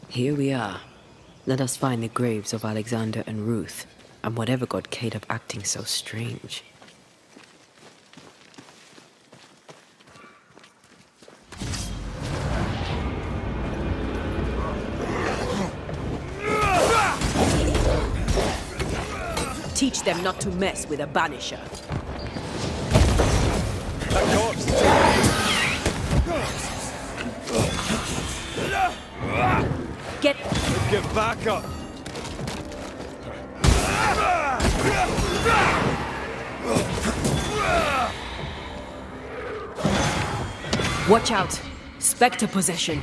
Here we are. Let us find the graves of Alexander and Ruth, and whatever got Kate up acting so strange. Teach them not to mess with a banisher. That corpse! Get back up! Watch out! Spectre possession!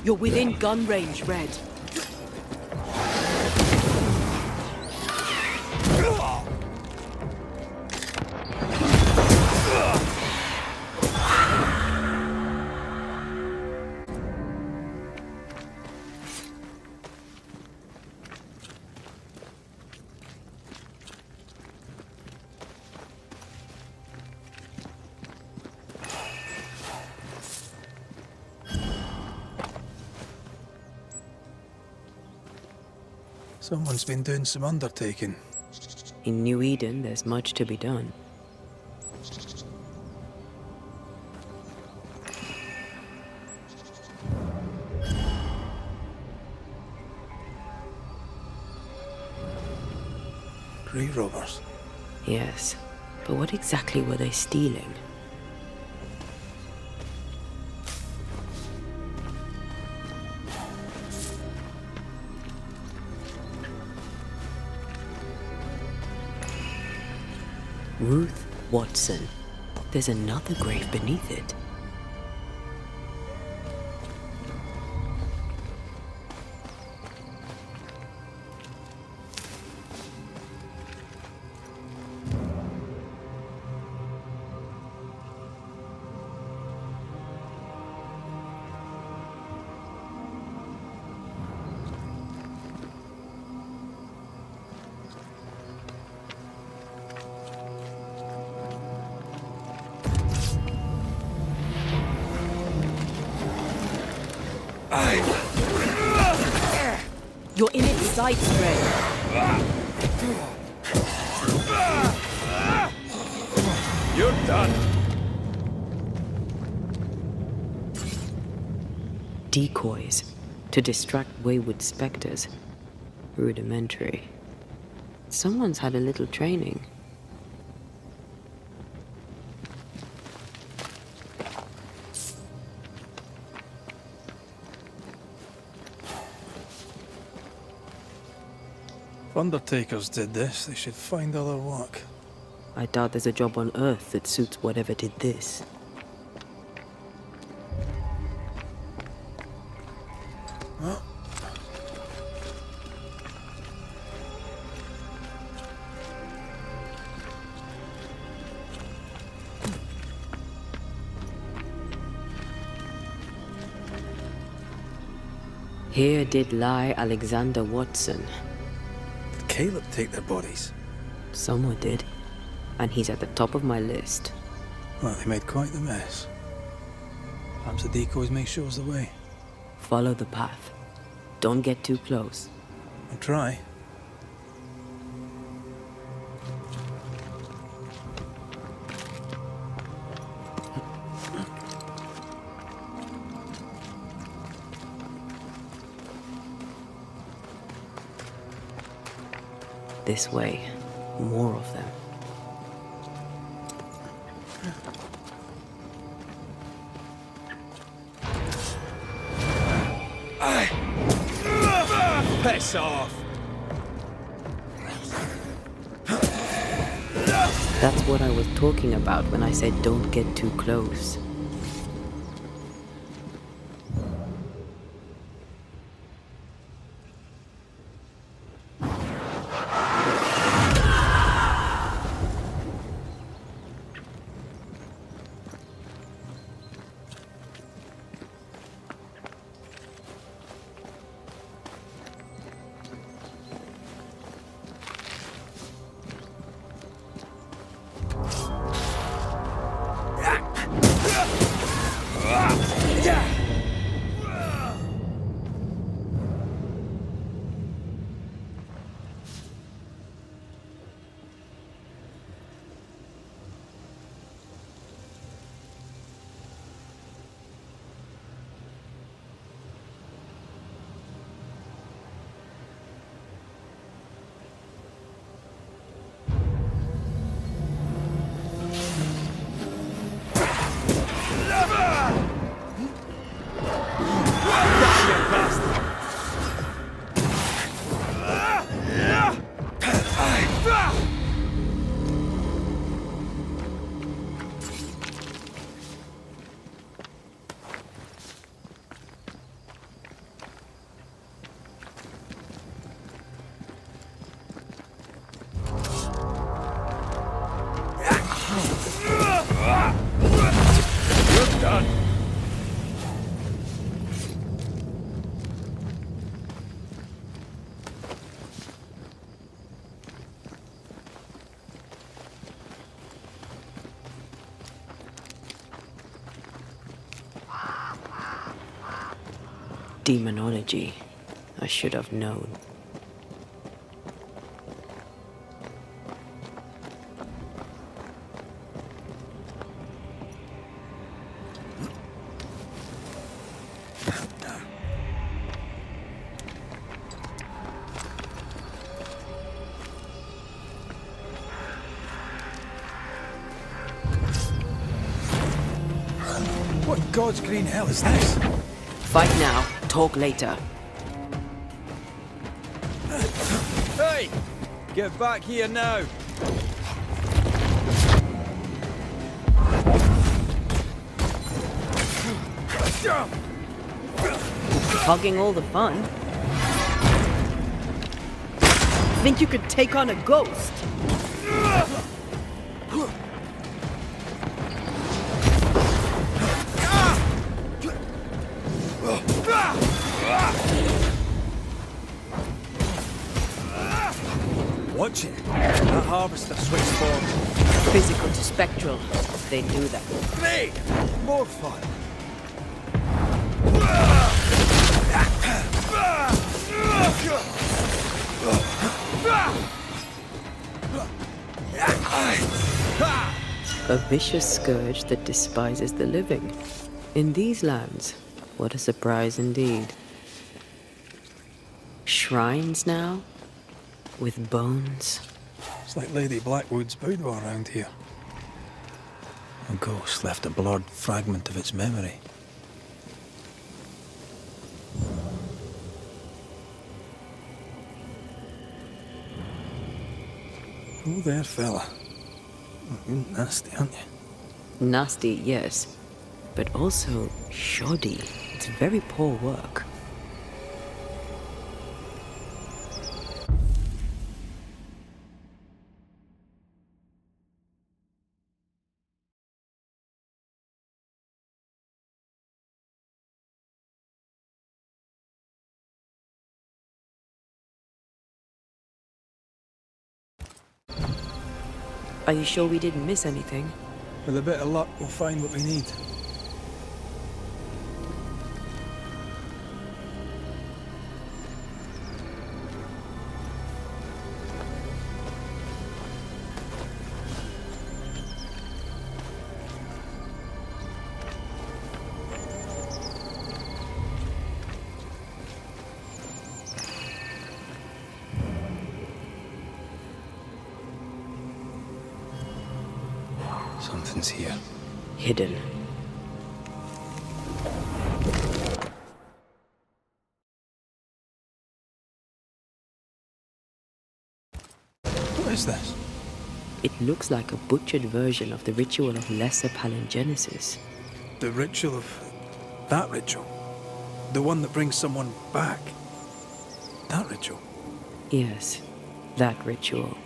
You're within gun range, Red. Someone's been doing some undertaking. In New Eden, there's much to be done. Grave robbers. Yes, but what exactly were they stealing? Ruth Watson. There's another grave beneath it. You're in its sights, Ray. You're done. Decoys to distract wayward specters. Rudimentary. Someone's had a little training. If undertakers did this, they should find other work. I doubt there's a job on Earth that suits whatever did this. Huh? Here did lie Alexander Watson. Did Caleb take their bodies? Someone did. And he's at the top of my list. Well, they made quite the mess. Perhaps the decoys may show us the way. Follow the path. Don't get too close. I'll try. This way. More of them. Piss off! That's what I was talking about when I said don't get too close. Demonology. I should have known. What in God's green hell is this? Fight now, talk later. Hey! Get back here now! Hogging all the fun. Think you could take on a ghost? Watch it! That harvester switched form. Physical to spectral. They do that. Me! More fun! A vicious scourge that despises the living. In these lands, what a surprise indeed. Shrines now? With bones? It's like Lady Blackwood's boudoir around here. A ghost left a blurred fragment of its memory. Oh there, fella. You're nasty, aren't you? Nasty, yes. But also shoddy. It's very poor work. Are you sure we didn't miss anything? With a bit of luck, we'll find what we need. Something's here. Hidden. What is this? It looks like a butchered version of the ritual of lesser palingenesis. The ritual of... that ritual? The one that brings someone back? That ritual? Yes, that ritual.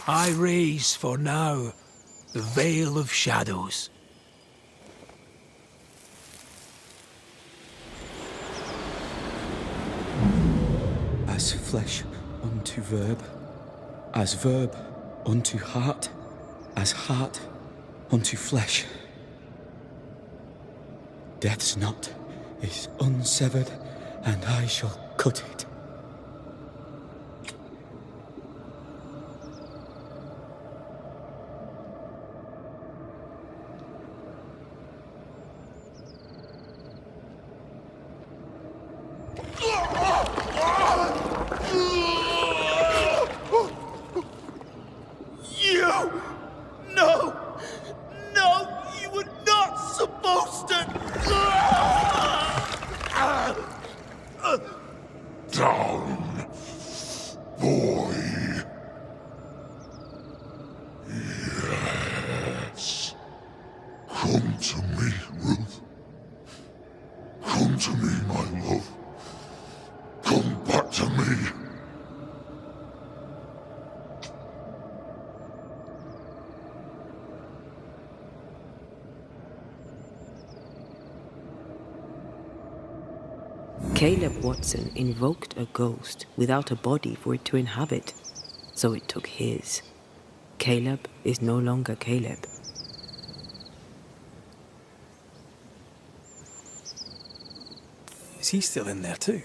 I raise for now the veil of shadows. As flesh unto verb, as verb unto heart, as heart unto flesh. Death's knot is unsevered, and I shall cut it. Caleb Watson invoked a ghost without a body for it to inhabit, so it took his. Caleb is no longer Caleb. Is he still in there too?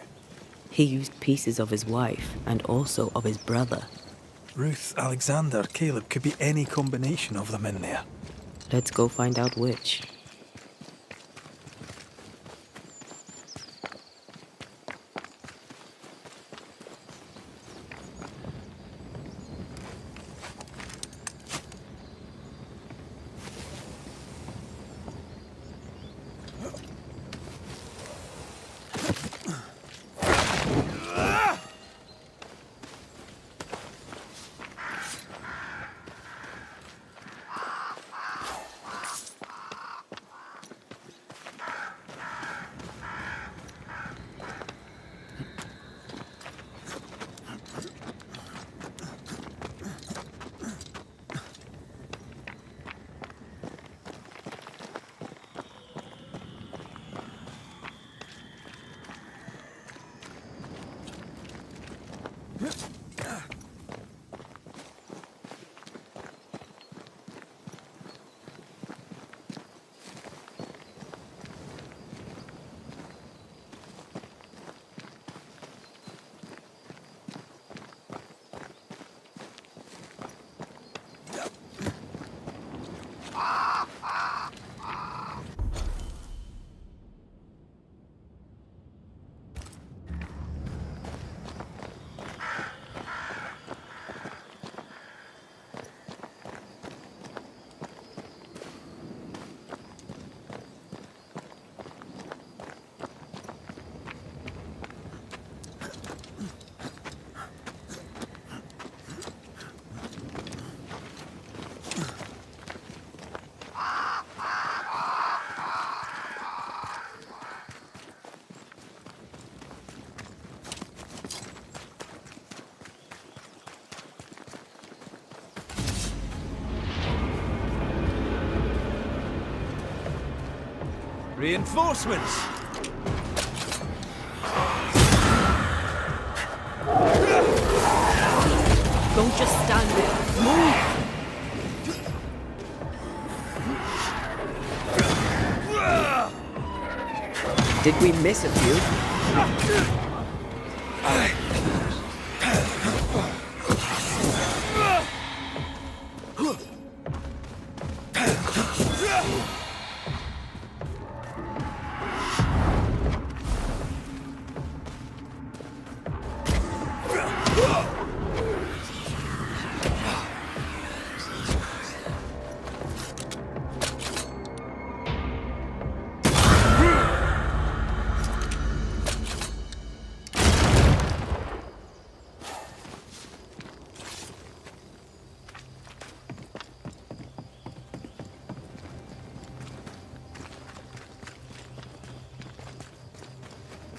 He used pieces of his wife and also of his brother. Ruth, Alexander, Caleb, could be any combination of them in there. Let's go find out which. Reinforcements! Don't just stand there. Move! Did we miss a few?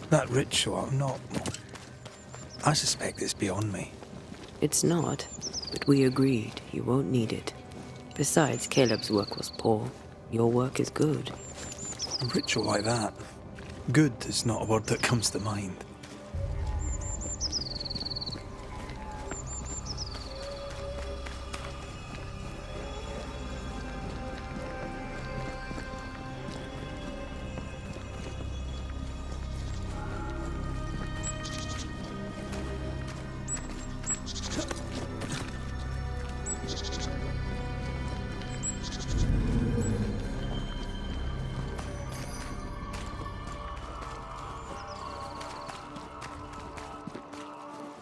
That ritual, I suspect it's beyond me. It's not, but we agreed you won't need it. Besides, Caleb's work was poor. Your work is good. A ritual like that, good is not a word that comes to mind.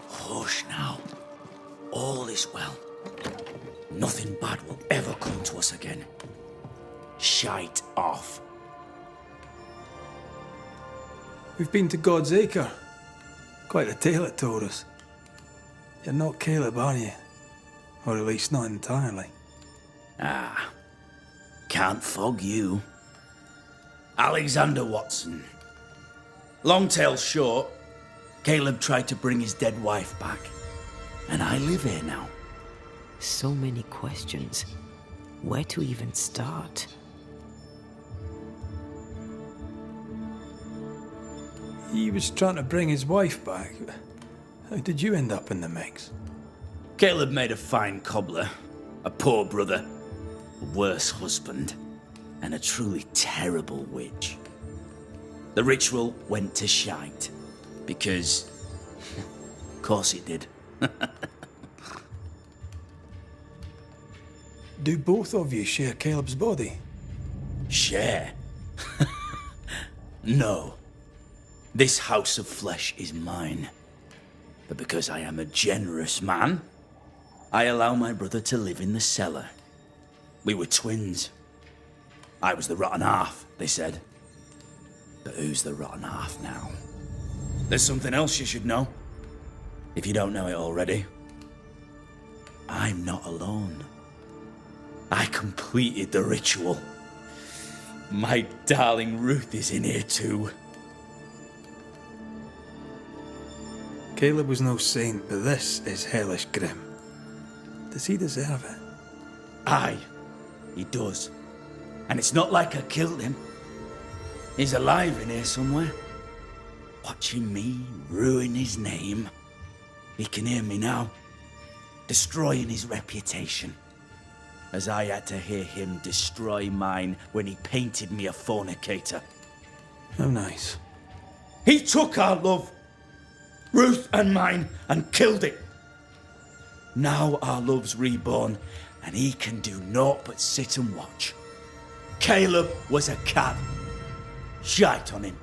Hush now. All is well. Nothing bad will ever come to us again. Shite off. We've been to God's Acre. Quite a tale it told us. You're not Caleb, are you? Or at least not entirely. Ah, can't fog you. Alexander Watson. Long tale short, Caleb tried to bring his dead wife back. And I live here now. So many questions. Where to even start? He was trying to bring his wife back. How did you end up in the mix? Caleb made a fine cobbler, a poor brother, a worse husband, and a truly terrible witch. The ritual went to shite, because... of course it did. Do both of you share Caleb's body? Share? No. This house of flesh is mine. But because I am a generous man, I allow my brother to live in the cellar. We were twins. I was the rotten half, they said. But who's the rotten half now? There's something else you should know. If you don't know it already. I'm not alone. I completed the ritual. My darling Ruth is in here too. Caleb was no saint, but this is hellish grim. Does he deserve it? Aye, he does. And it's not like I killed him. He's alive in here somewhere. Watching me ruin his name. He can hear me now. Destroying his reputation. As I had to hear him destroy mine when he painted me a fornicator. How nice. He took our love, Ruth and mine, and killed it. Now our love's reborn, and he can do naught but sit and watch. Caleb was a cad. Shite on him.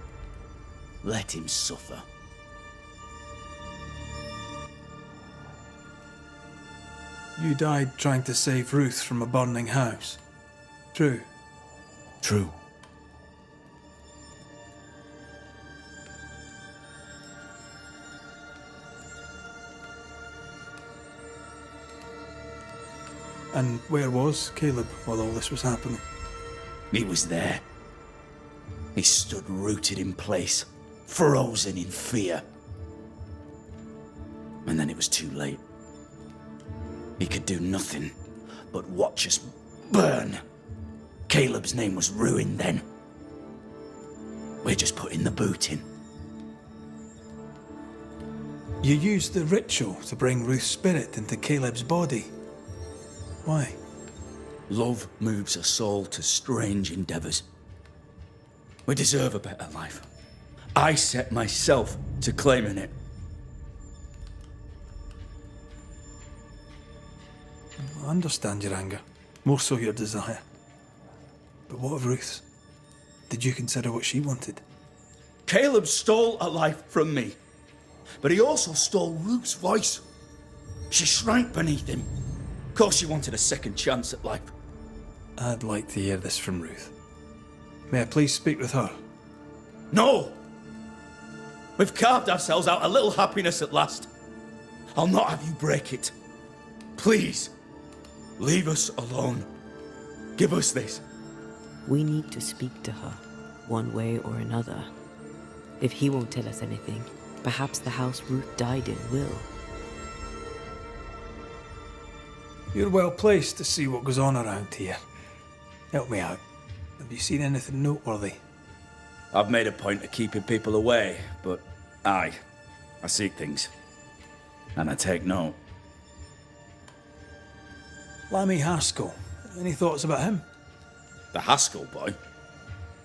Let him suffer. You died trying to save Ruth from a burning house. True. True. And where was Caleb while all this was happening? He was there. He stood rooted in place, frozen in fear. And then it was too late. He could do nothing but watch us burn. Caleb's name was ruined then. We're just putting the boot in. You used the ritual to bring Ruth's spirit into Caleb's body. Why? Love moves a soul to strange endeavors. We deserve a better life. I set myself to claiming it. I understand your anger, more so your desire. But what of Ruth's? Did you consider what she wanted? Caleb stole a life from me, but he also stole Ruth's voice. She shrank beneath him. Of course she wanted a second chance at life. I'd like to hear this from Ruth. May I please speak with her? No! We've carved ourselves out a little happiness at last. I'll not have you break it. Please, leave us alone. Give us this. We need to speak to her, one way or another. If he won't tell us anything, perhaps the house Ruth died in will. You're well placed to see what goes on around here. Help me out. Have you seen anything noteworthy? I've made a point of keeping people away, but I see things. And I take note. Lammy Haskell. Any thoughts about him? The Haskell boy?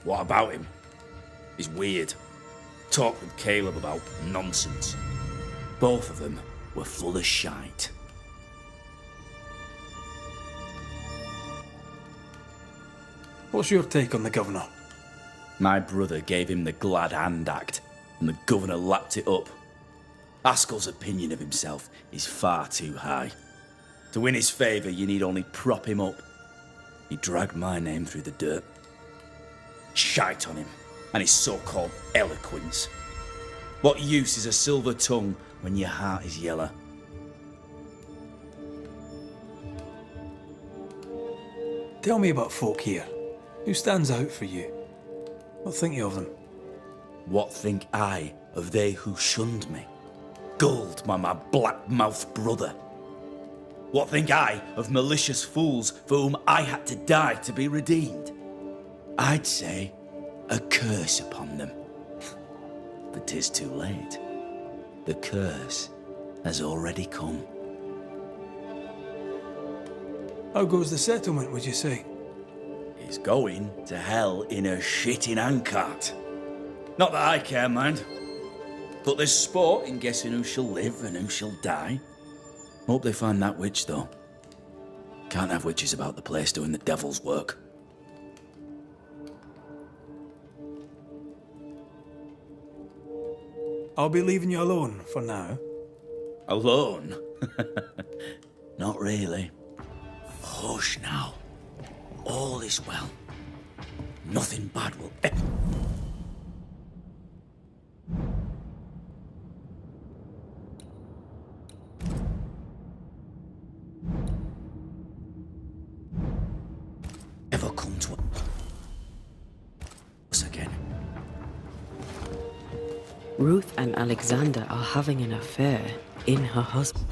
What about him? He's weird. Talked with Caleb about nonsense. Both of them were full of shite. What's your take on the governor? My brother gave him the glad hand act, and the governor lapped it up. Haskell's opinion of himself is far too high. To win his favour, you need only prop him up. He dragged my name through the dirt. Shite on him, and his so-called eloquence. What use is a silver tongue when your heart is yellow? Tell me about folk here. Who stands out for you? What think you of them? What think I of they who shunned me? Gulled by my black-mouthed brother? What think I of malicious fools for whom I had to die to be redeemed? I'd say a curse upon them. but 'tis too late. The curse has already come. How goes the settlement, would you say? It's going to hell in a shitting handcart. Not that I care, mind. But there's sport in guessing who shall live and who shall die. Hope they find that witch, though. Can't have witches about the place doing the devil's work. I'll be leaving you alone for now. Alone? Not really. Hush now. All is well. Nothing bad will ever come to us again. Ruth and Alexander are having an affair in her husband's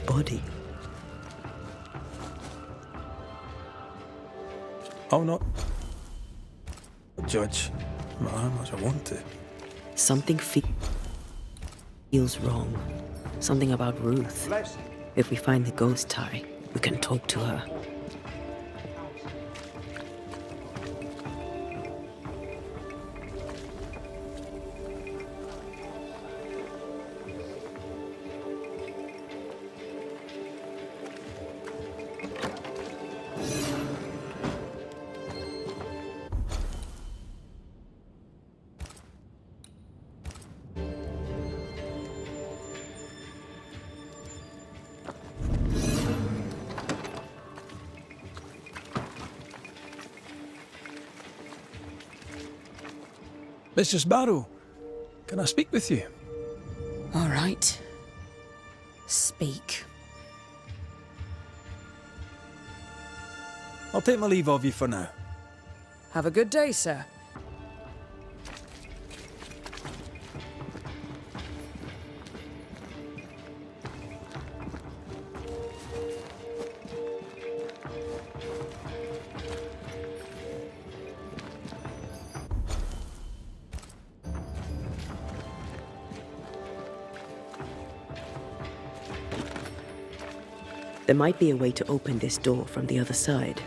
body. I'll not judge, no matter how much I want to. Something feels wrong. Something about Ruth. If we find the ghost tie, we can talk to her. Mistress Barrow, can I speak with you? All right. Speak. I'll take my leave of you for now. Have a good day, sir. There might be a way to open this door from the other side.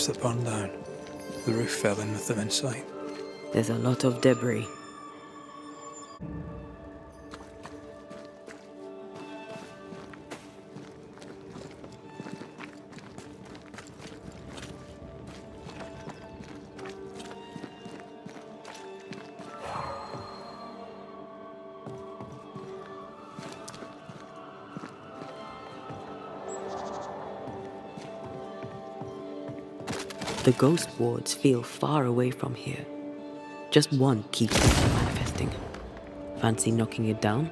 house that burned down. The roof fell in with them inside. There's a lot of debris. The ghost wards feel far away from here. Just one keeps manifesting. Fancy knocking it down?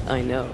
I know.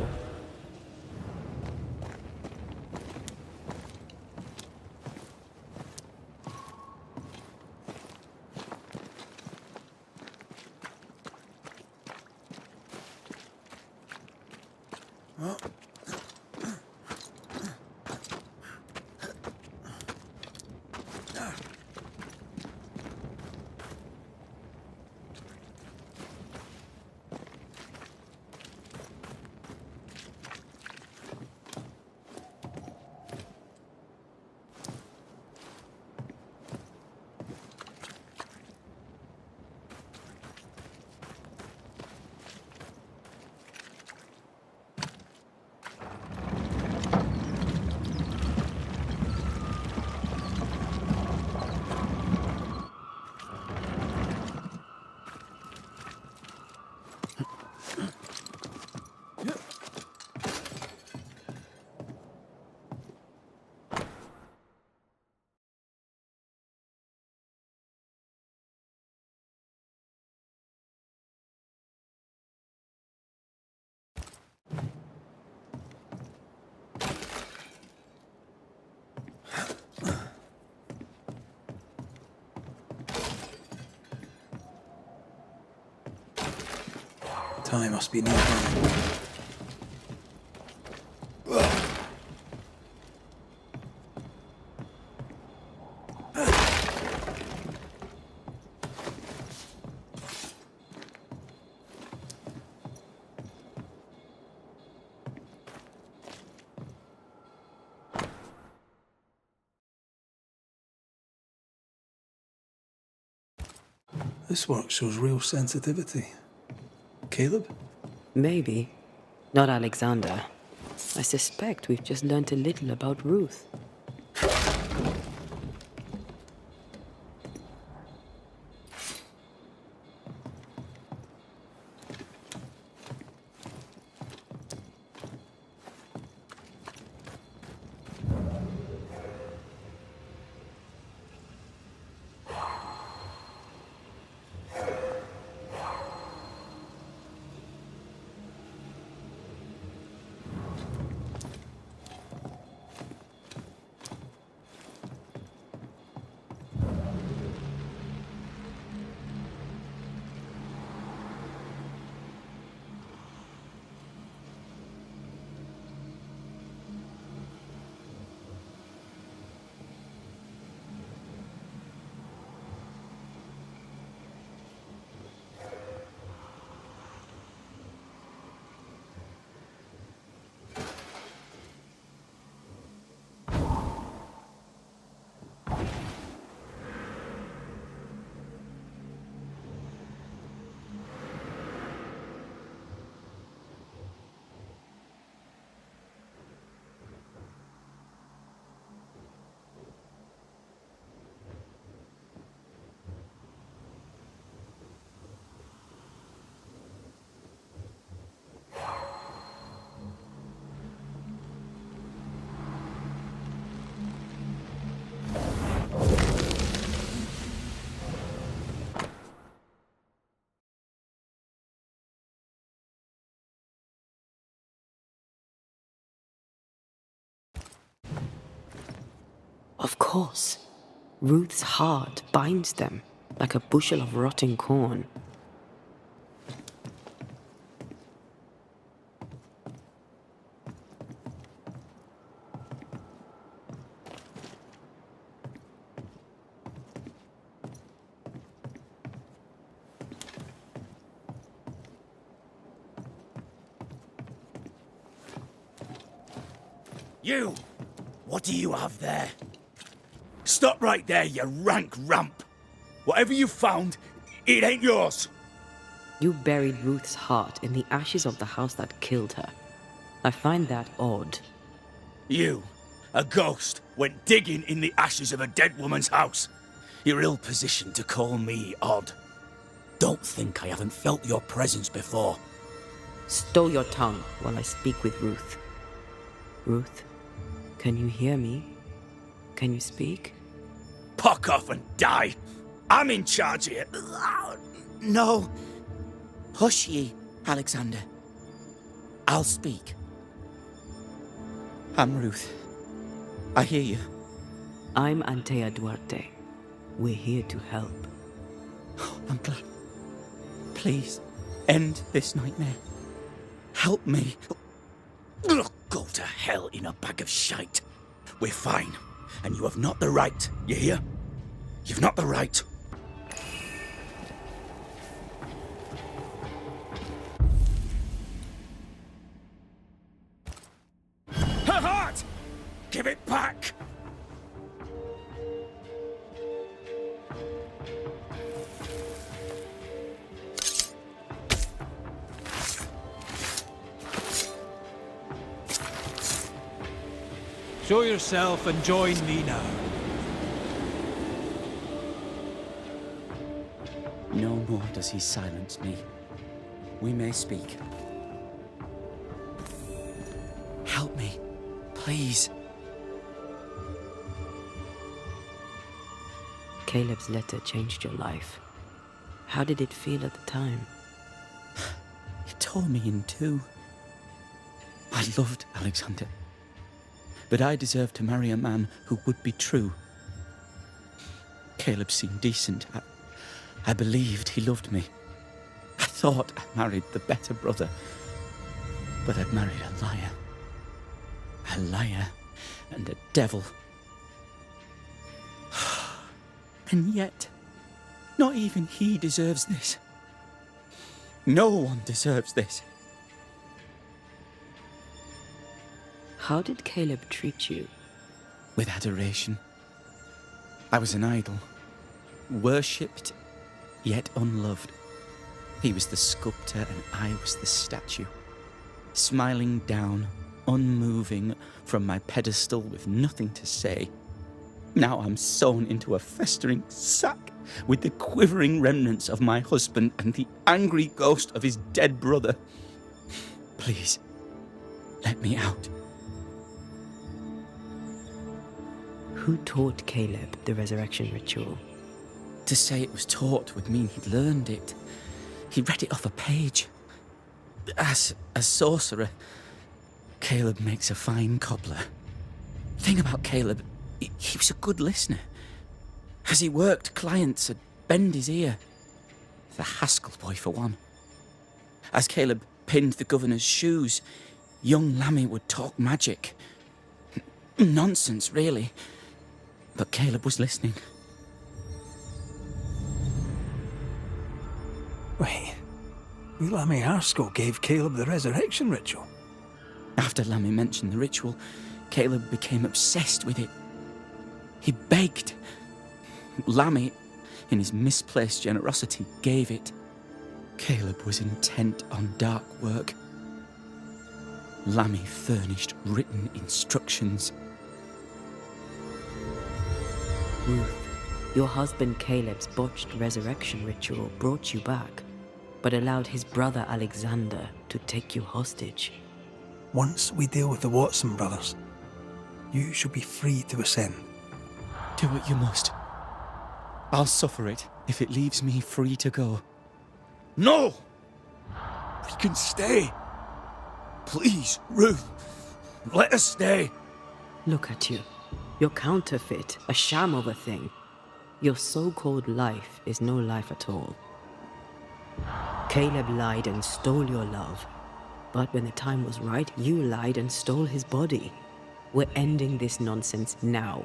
Time must be nearby. This work shows real sensitivity. Caleb? Maybe. Not Alexander. I suspect we've just learnt a little about Ruth. Of course. Ruth's heart binds them like a bushel of rotting corn. You! What do you have there? Stop right there, you rank ramp! Whatever you found, it ain't yours! You buried Ruth's heart in the ashes of the house that killed her. I find that odd. You, a ghost, went digging in the ashes of a dead woman's house. You're ill-positioned to call me odd. Don't think I haven't felt your presence before. Stow your tongue while I speak with Ruth. Ruth, can you hear me? Can you speak? Pock off and die! I'm in charge here. No. Hush ye, Alexander. I'll speak. I'm Ruth. I hear you. I'm Antea Duarte. We're here to help. I'm glad. Please, end this nightmare. Help me. Go to hell in a bag of shite. We're fine, and you have not the right, you hear? You've not the right. Her heart! Give it back! Show yourself and join me now. No more does he silence me. We may speak. Help me, please. Caleb's letter changed your life. How did it feel at the time? It tore me in two. I loved Alexander. But I deserved to marry a man who would be true. Caleb seemed decent. I believed he loved me. I thought I married the better brother. But I'd married a liar. A liar and a devil. And yet, not even he deserves this. No one deserves this. How did Caleb treat you? With adoration. I was an idol, worshipped, yet unloved. He was the sculptor and I was the statue, smiling down, unmoving from my pedestal with nothing to say. Now I'm sewn into a festering sack with the quivering remnants of my husband and the angry ghost of his dead brother. Please, let me out. Who taught Caleb the resurrection ritual? To say it was taught would mean he'd learned it. He read it off a page. As a sorcerer, Caleb makes a fine cobbler. The thing about Caleb, he was a good listener. As he worked, clients would bend his ear. The Haskell boy, for one. As Caleb pinned the governor's shoes, young Lammy would talk magic. Nonsense, really. But Caleb was listening. Wait, Lammy Haskell gave Caleb the resurrection ritual? After Lammy mentioned the ritual, Caleb became obsessed with it. He begged. Lammy, in his misplaced generosity, gave it. Caleb was intent on dark work. Lammy furnished written instructions. Ruth, your husband Caleb's botched resurrection ritual brought you back, but allowed his brother Alexander to take you hostage. Once we deal with the Watson brothers, you shall be free to ascend. Do what you must. I'll suffer it if it leaves me free to go. No! We can stay. Please, Ruth, let us stay. Look at you. You're counterfeit, a sham of a thing. Your so-called life is no life at all. Caleb lied and stole your love. But when the time was right, you lied and stole his body. We're ending this nonsense now.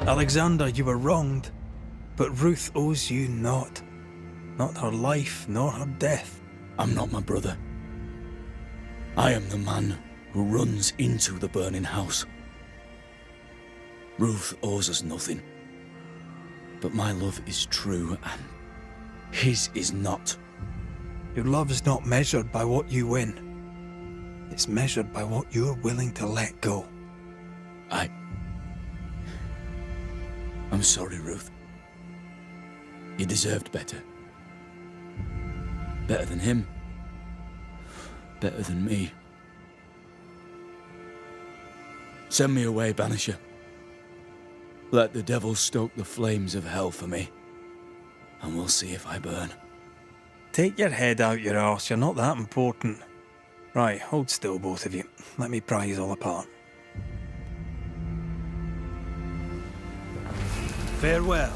Alexander, you were wronged, but Ruth owes you naught. Not her life, nor her death. I'm not my brother. I am the man who runs into the burning house. Ruth owes us nothing. But my love is true, and his is not. Your love is not measured by what you win. It's measured by what you're willing to let go. I'm sorry, Ruth. You deserved better. Better than him. Better than me. Send me away, Banisher. Let the devil stoke the flames of hell for me, and we'll see if I burn. Take your head out your arse, you're not that important. Right, hold still, both of you. Let me pry you all apart. Farewell.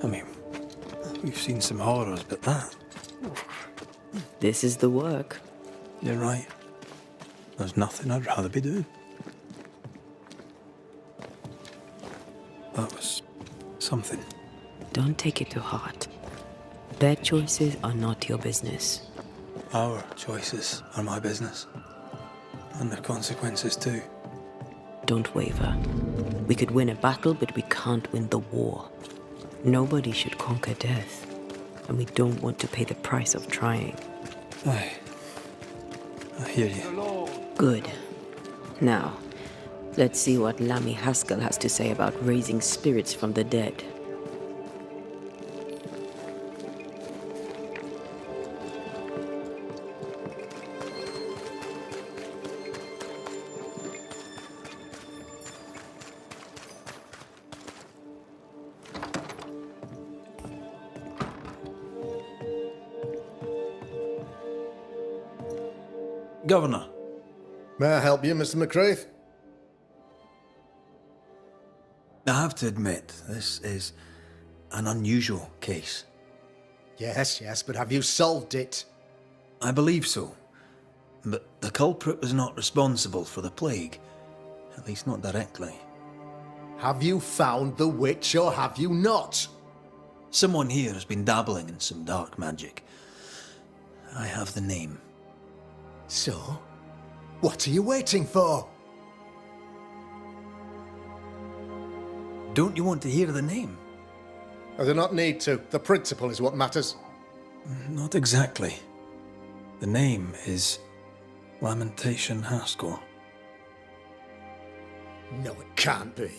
I mean, we've seen some horrors, but that... This is the work. You're right. There's nothing I'd rather be doing. That was something. Don't take it to heart. Their choices are not your business. Our choices are my business. And their consequences too. Don't waver. We could win a battle, but we can't win the war. Nobody should conquer death, and we don't want to pay the price of trying. Aye. I hear you. Good. Now, let's see what Lammy Haskell has to say about raising spirits from the dead. Governor. May I help you, Mr. McCraith? I have to admit, this is an unusual case. Yes, but have you solved it? I believe so. But the culprit was not responsible for the plague. At least not directly. Have you found the witch or have you not? Someone here has been dabbling in some dark magic. I have the name. So, what are you waiting for? Don't you want to hear the name? I do not need to. The principle is what matters. Not exactly. The name is Lamentation Haskell. No, it can't be.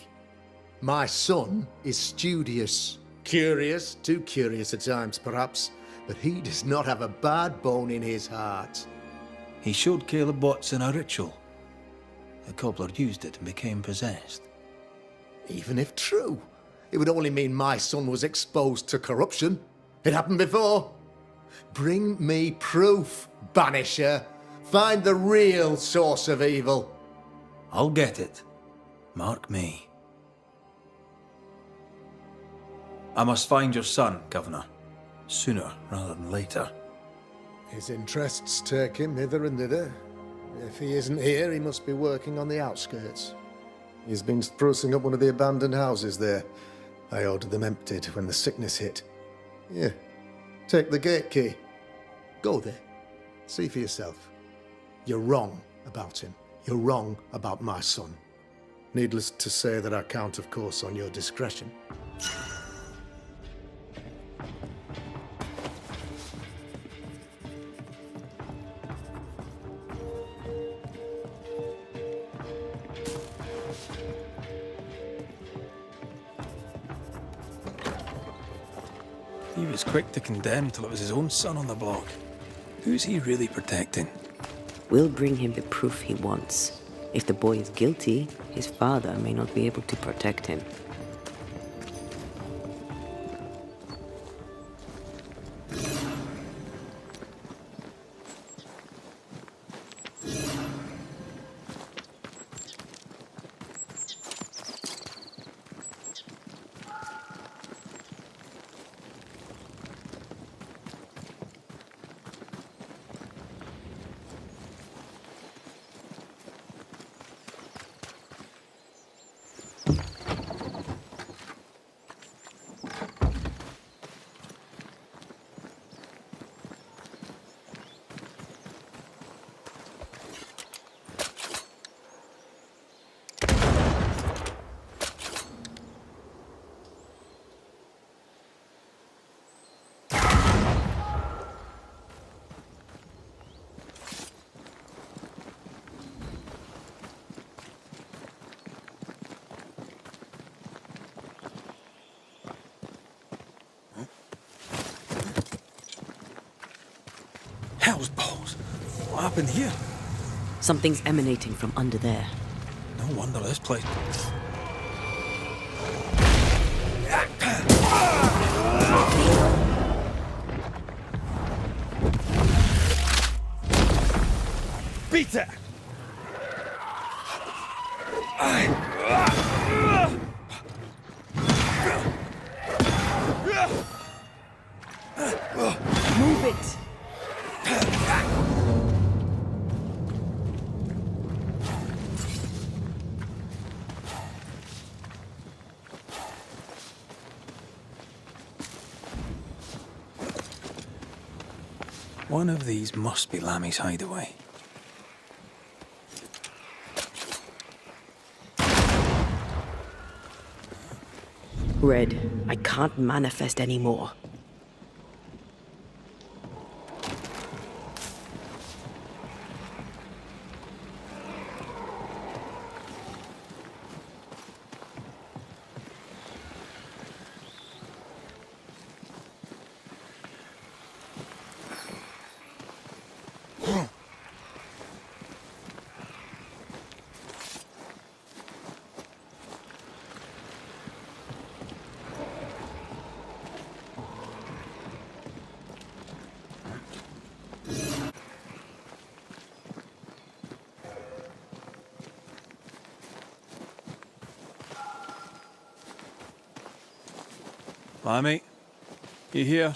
My son is studious. Curious, too curious at times, perhaps. But he does not have a bad bone in his heart. He showed Caleb Watson a ritual. The cobbler used it and became possessed. Even if true, it would only mean my son was exposed to corruption. It happened before. Bring me proof, Banisher. Find the real source of evil. I'll get it. Mark me. I must find your son, Governor. Sooner rather than later. His interests take him hither and thither. If he isn't here, he must be working on the outskirts. He's been sprucing up one of the abandoned houses there. I ordered them emptied when the sickness hit. Here, take the gate key. Go there. See for yourself. You're wrong about him. You're wrong about my son. Needless to say that I count, of course, on your discretion. He was quick to condemn till it was his own son on the block. Who's he really protecting? We'll bring him the proof he wants. If the boy is guilty, his father may not be able to protect him. Hell's balls! What happened here? Something's emanating from under there. No wonder this place... Peter! Move it! One of these must be Lammy's hideaway. Red, I can't manifest anymore. Lammy, you here?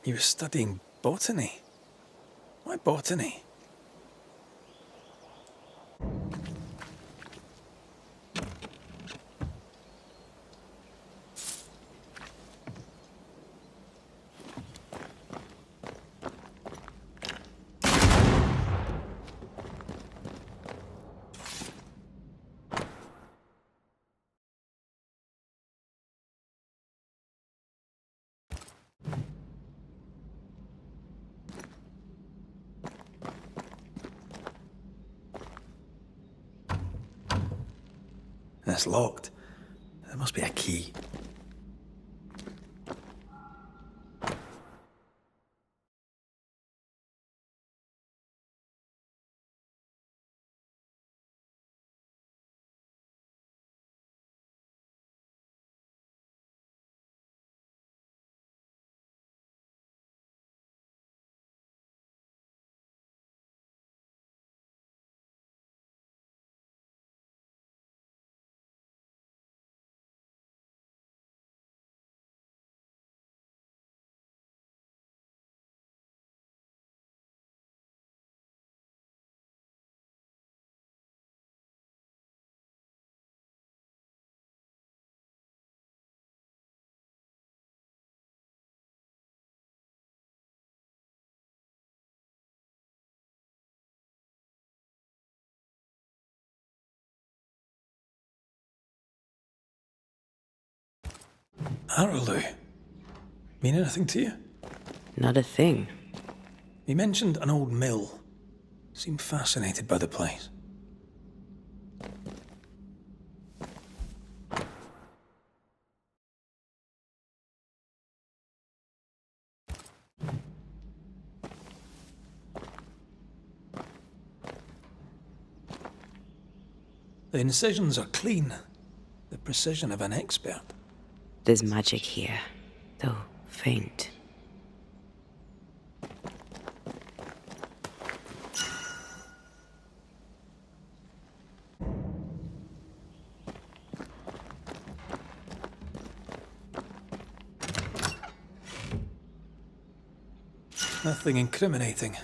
He was studying botany. Why botany? That's locked. There must be a key. Araloo. Mean anything to you? Not a thing. He mentioned an old mill. Seemed fascinated by the place. The incisions are clean. The precision of an expert. There's magic here, though faint. Nothing incriminating.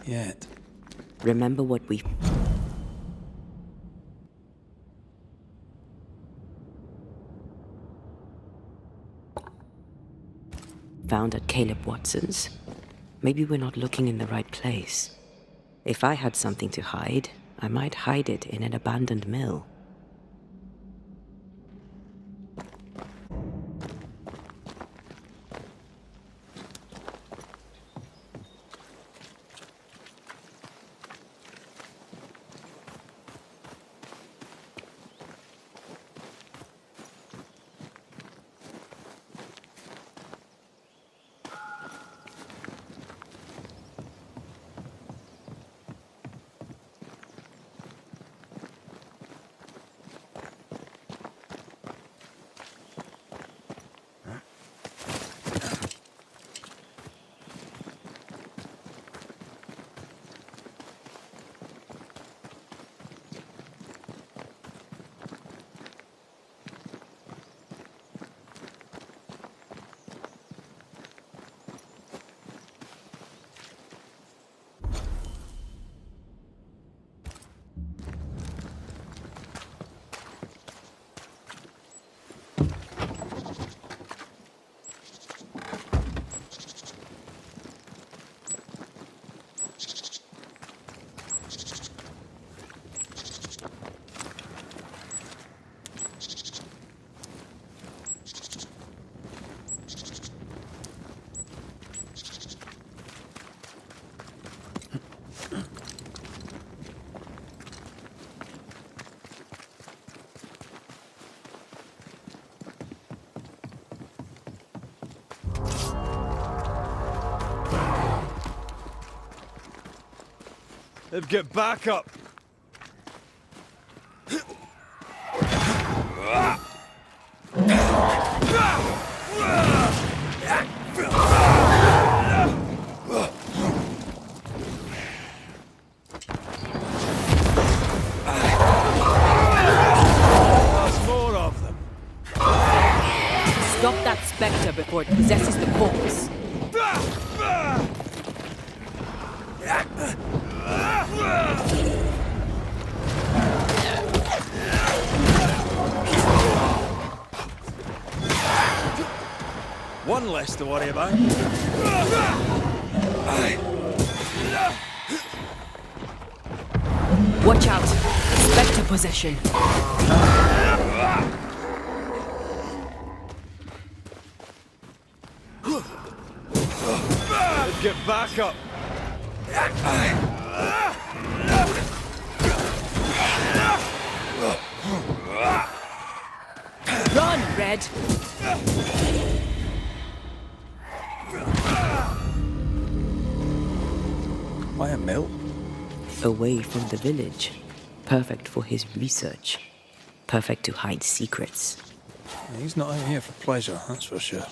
Yet. Remember what we found at Caleb Watson's? Maybe we're not looking in the right place. If I had something to hide, I might hide it in an abandoned mill. They've got backup. There's more of them. Stop that spectre before it possesses the corpse. One less to worry about. Watch out! Spectre possession. Get back up! Run, Red! Why a mill? Away from the village. Perfect for his research. Perfect to hide secrets. He's not out here for pleasure, that's for sure.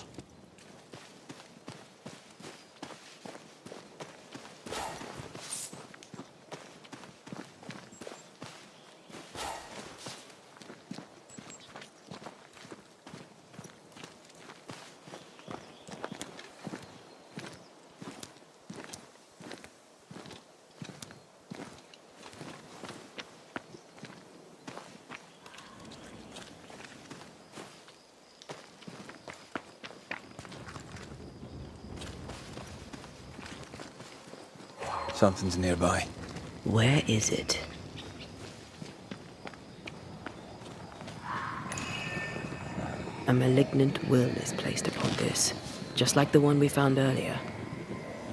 Something's nearby. Where is it? A malignant will is placed upon this, just like the one we found earlier.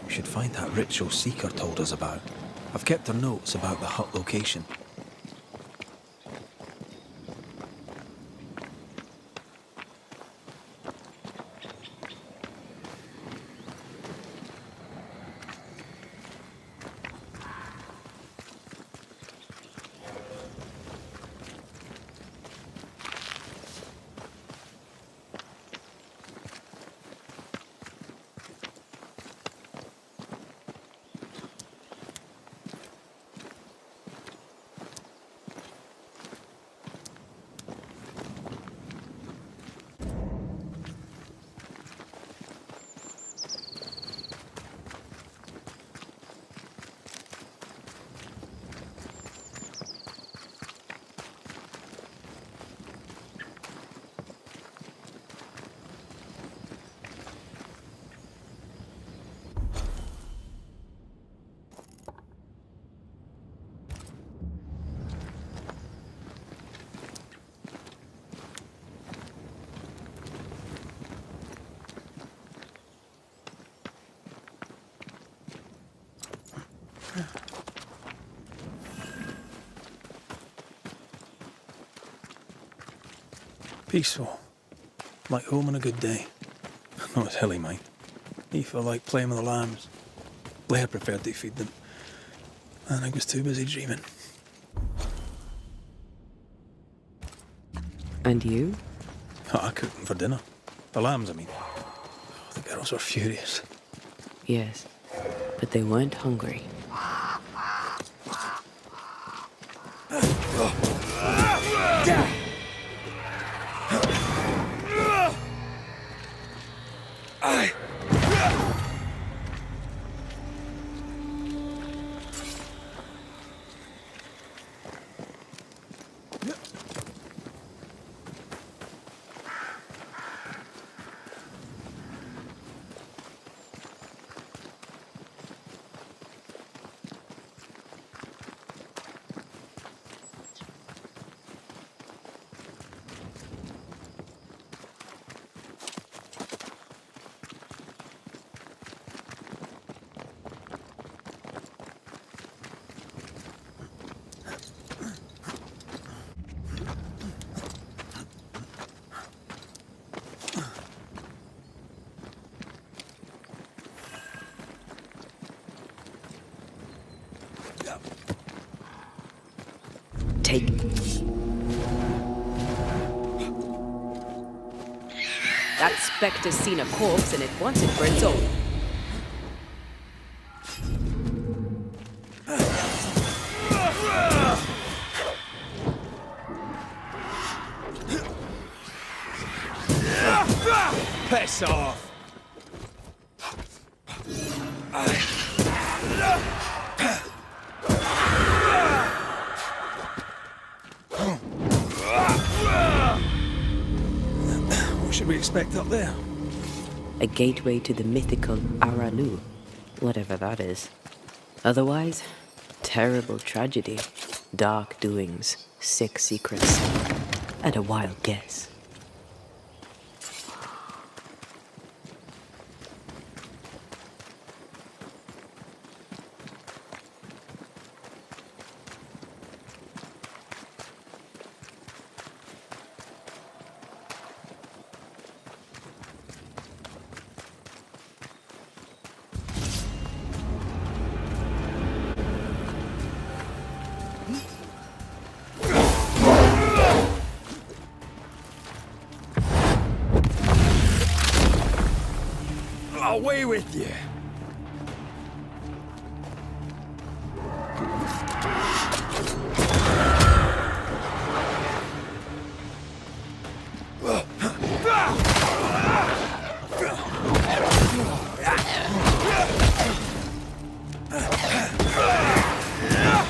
We should find that ritual Seeker told us about. I've kept her notes about the hut location. Peaceful. Like home on a good day. Not as hilly, mind. He felt like playing with the lambs. Blair preferred to feed them. And I was too busy dreaming. And you? Oh, I cooked them for dinner. The lambs, I mean. Oh, the girls were furious. Yes, but they weren't hungry. Take. That spectre's seen a corpse and it wants it for its own. Piss off! What should we expect up there? A gateway to the mythical Aralu, whatever that is. Otherwise, terrible tragedy, dark doings, sick secrets, and a wild guess. Away with you!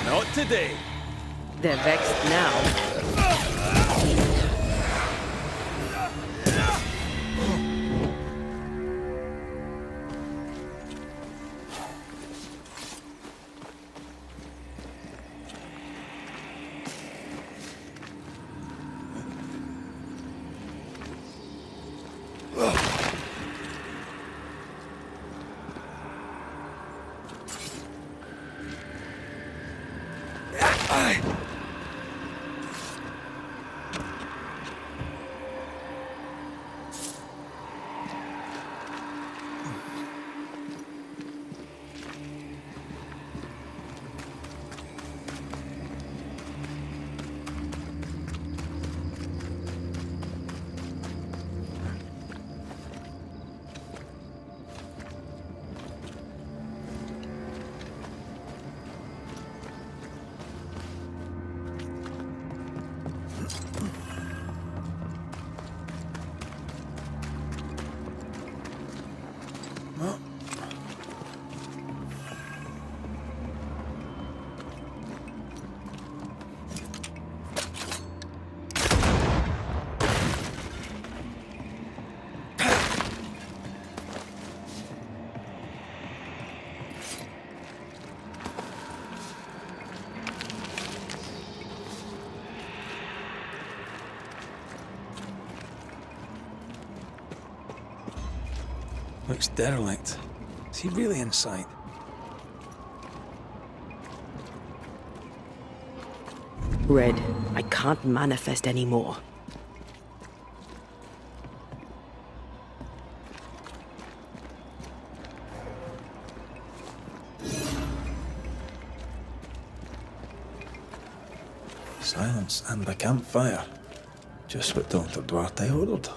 Not today. They're vexed now. Looks derelict. Is he really inside? Red, I can't manifest anymore. Silence and a campfire. Just what Dr. Duarte ordered.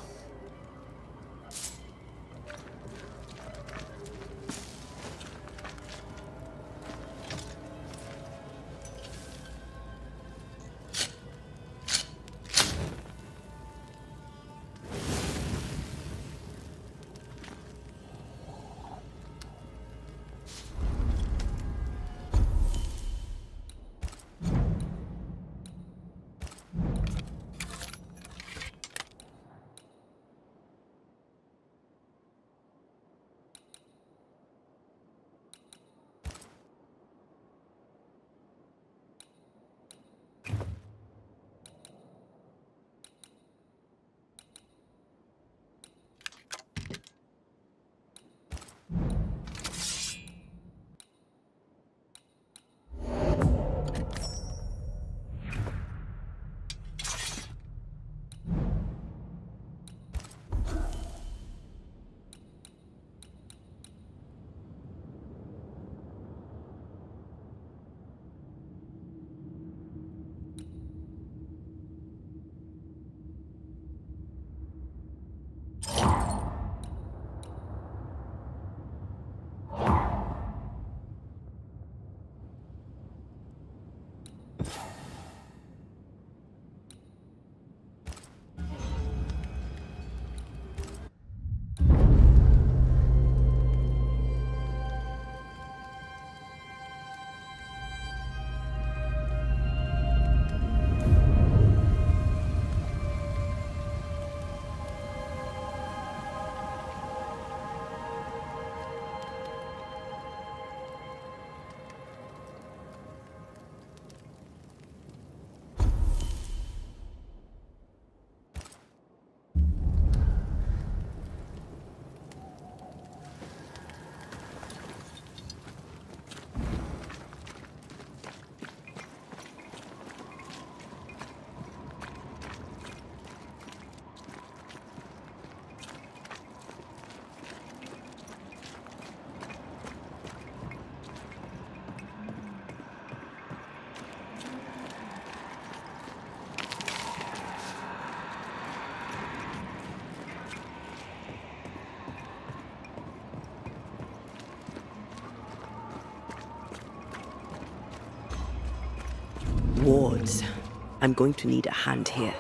I'm going to need a hand here.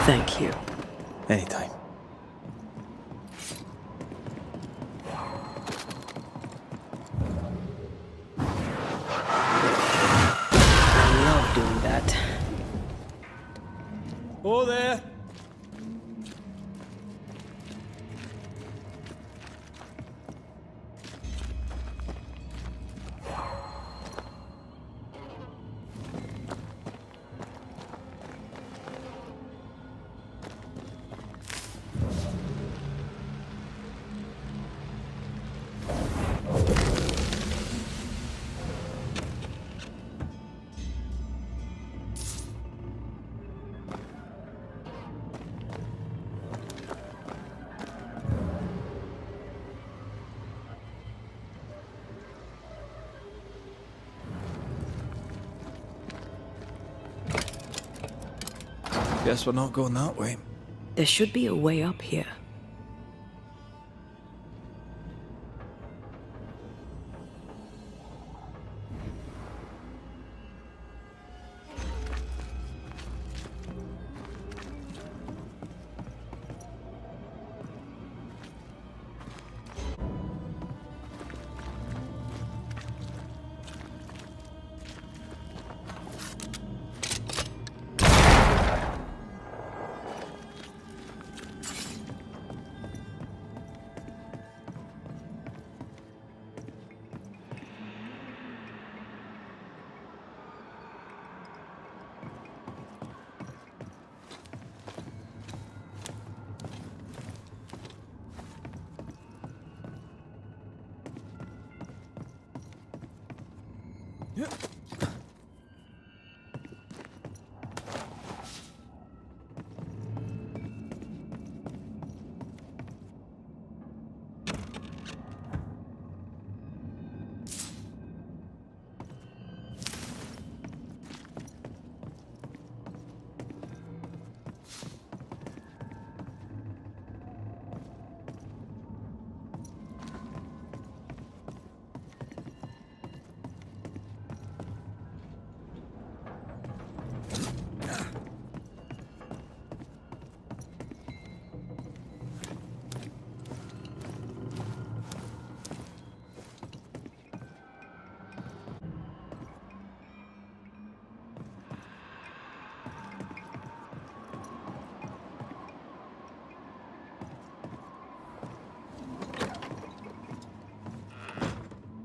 Thank you. Anytime. I love doing that. Oh, there! Guess we're not going that way. There should be a way up here.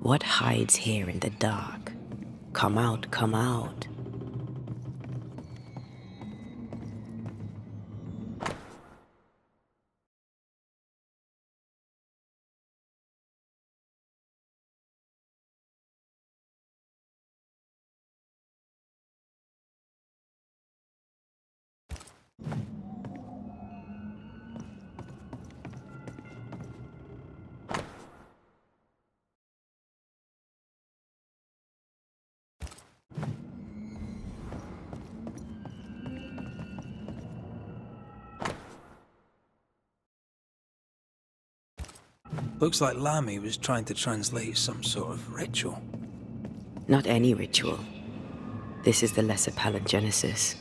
What hides here in the dark? Come out, come out. Looks like Lamy was trying to translate some sort of ritual. Not any ritual. This is the lesser palingenesis.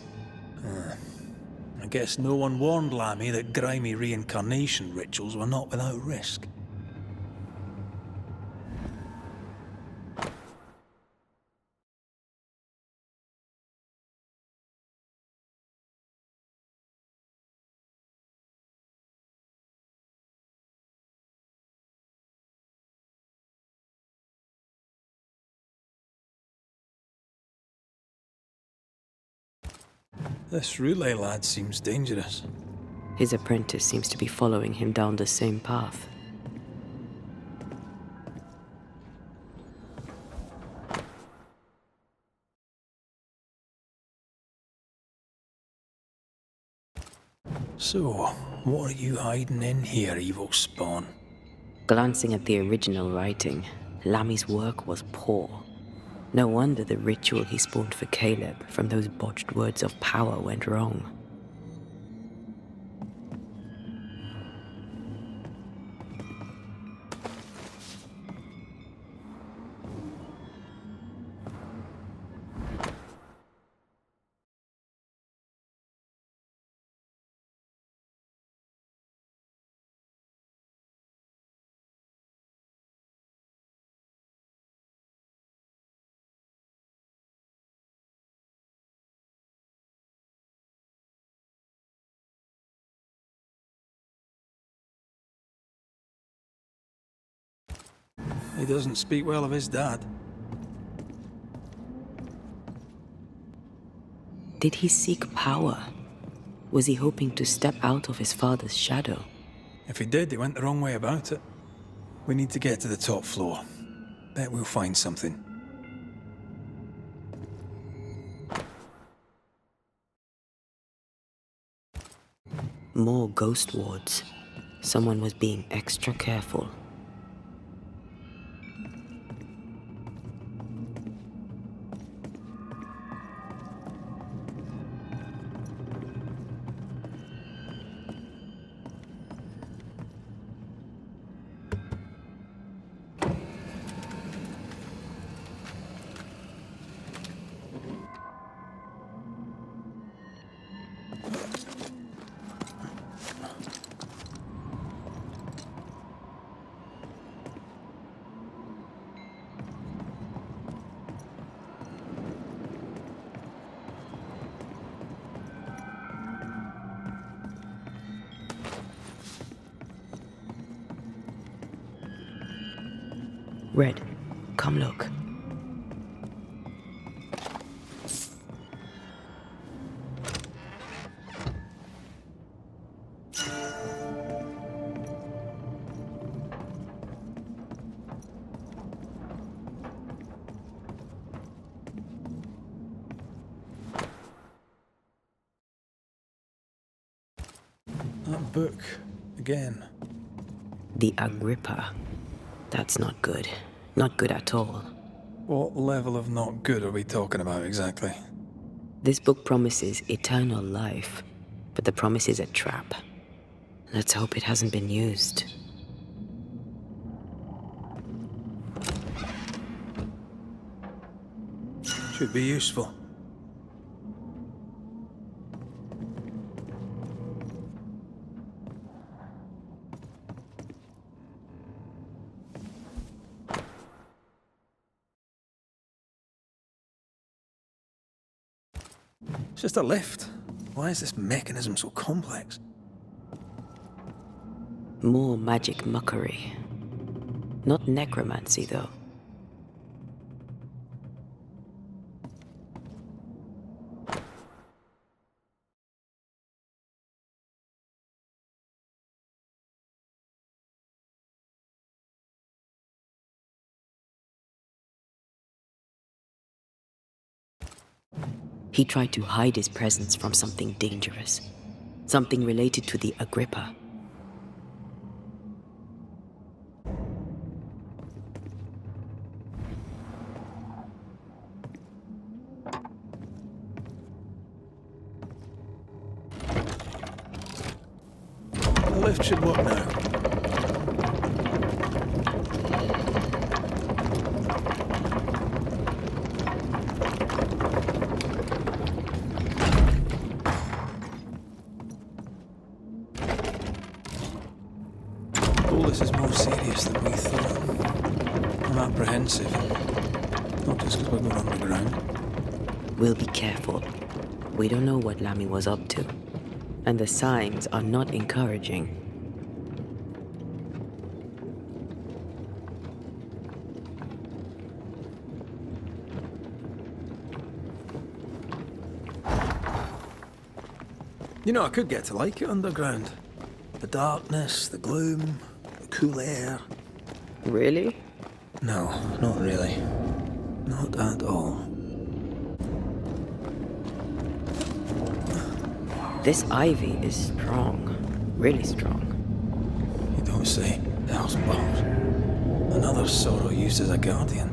I guess no one warned Lamy that grimy reincarnation rituals were not without risk. This relay lad seems dangerous. His apprentice seems to be following him down the same path. So, what are you hiding in here, evil spawn? Glancing at the original writing, Lammy's work was poor. No wonder the ritual he spawned for Caleb from those botched words of power went wrong. He doesn't speak well of his dad. Did he seek power? Was he hoping to step out of his father's shadow? If he did, he went the wrong way about it. We need to get to the top floor. Bet we'll find something. More ghost wards. Someone was being extra careful. Red, come look. That book, again. The Agrippa. That's not good. Not good at all. What level of not good are we talking about exactly? This book promises eternal life, but the promise is a trap. Let's hope it hasn't been used. Should be useful. It's just a lift. Why is this mechanism so complex? More magic muckery. Not necromancy, though. He tried to hide his presence from something dangerous. Something related to the Agrippa. The lift should work now. All this is more serious than we thought. I'm apprehensive. Not just because we're going underground. We'll be careful. We don't know what Lammy was up to. And the signs are not encouraging. You know, I could get to like it underground. The darkness, the gloom, the cool air. Really? No, not really. Not at all. This ivy is strong. Really strong. You don't say. Hell's balls. Another sorrow used as a guardian.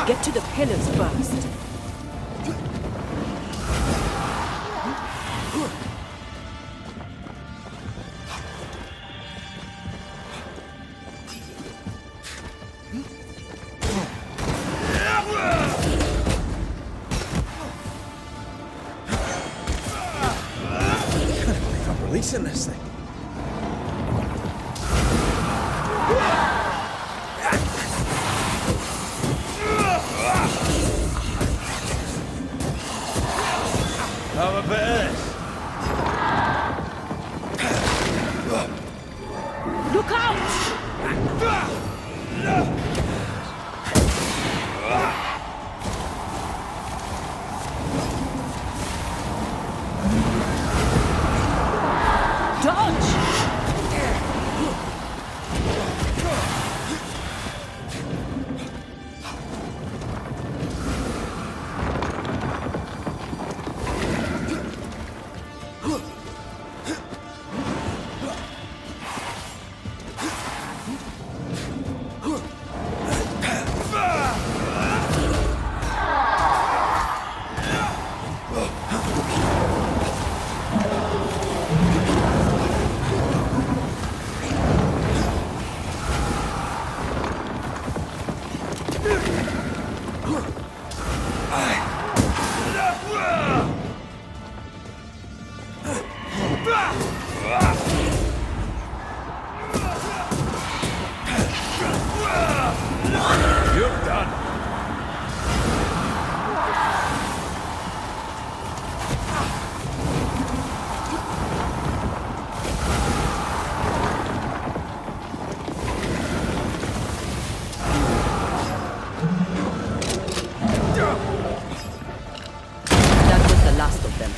Get to the pillars first. I'm releasing this thing. Have a bit of this. Look out! Dodge! That was the last of them.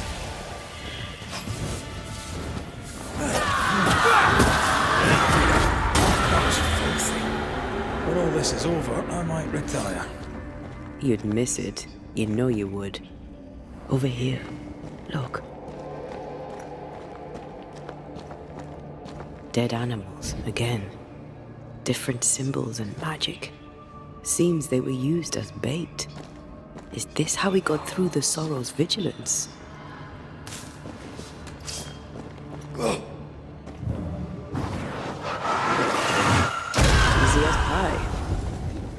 When all this is over, I might retire. You'd miss it. You know you would. Over here. Look. Dead animals, again. Different symbols and magic. Seems they were used as bait. Is this how we got through the Sorrow's vigilance? Easy as pie.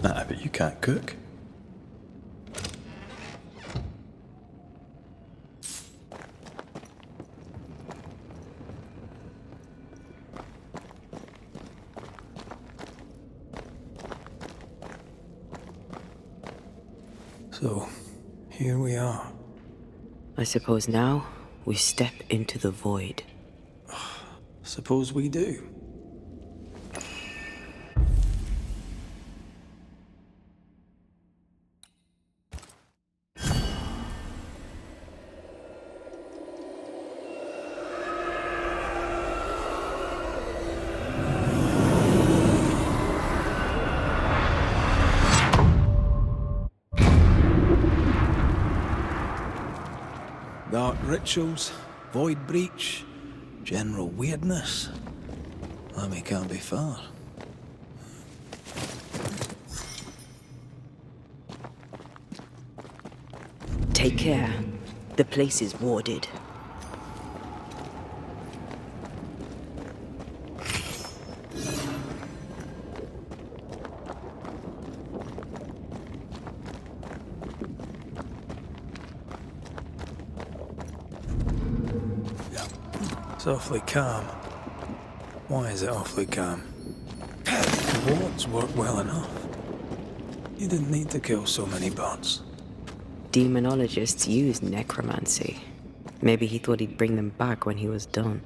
Nah, but you can't cook. So, here we are. I suppose now we step into the void. Suppose we do. rituals, void breach, general weirdness. Lemmy can't be far. Take care. The place is warded. It's awfully calm. Why is it awfully calm? The wards work well enough. You didn't need to kill so many bots. Demonologists use necromancy. Maybe he thought he'd bring them back when he was done.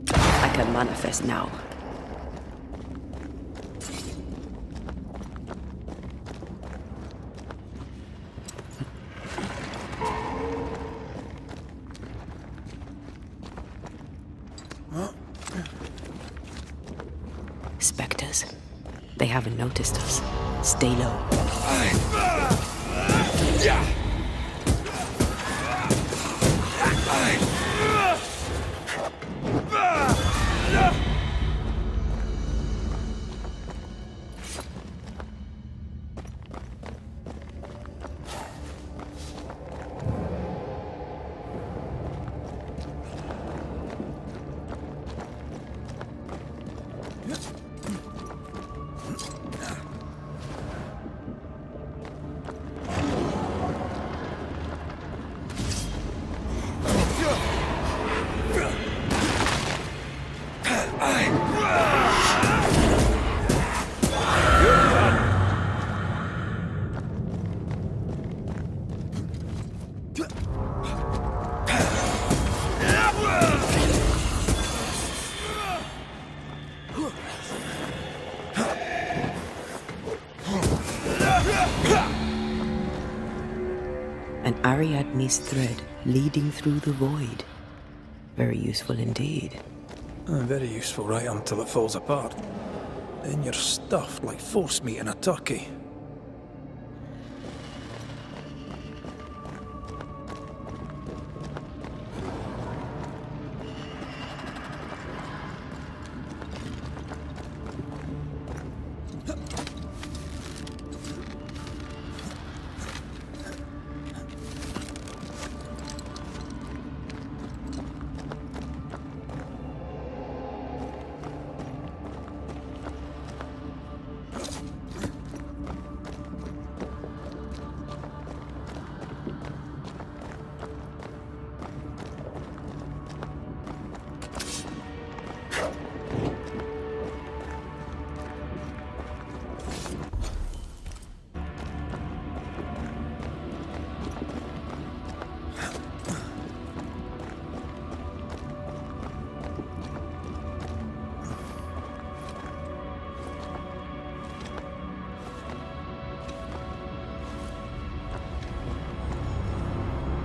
I can manifest now. Spectres. They haven't noticed us. Stay low. An Ariadne's thread leading through the void. Very useful indeed. Very useful right until it falls apart. Then you're stuffed like force meat in a turkey.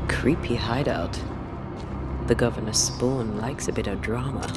Creepy hideout. The governor's spawn likes a bit of drama.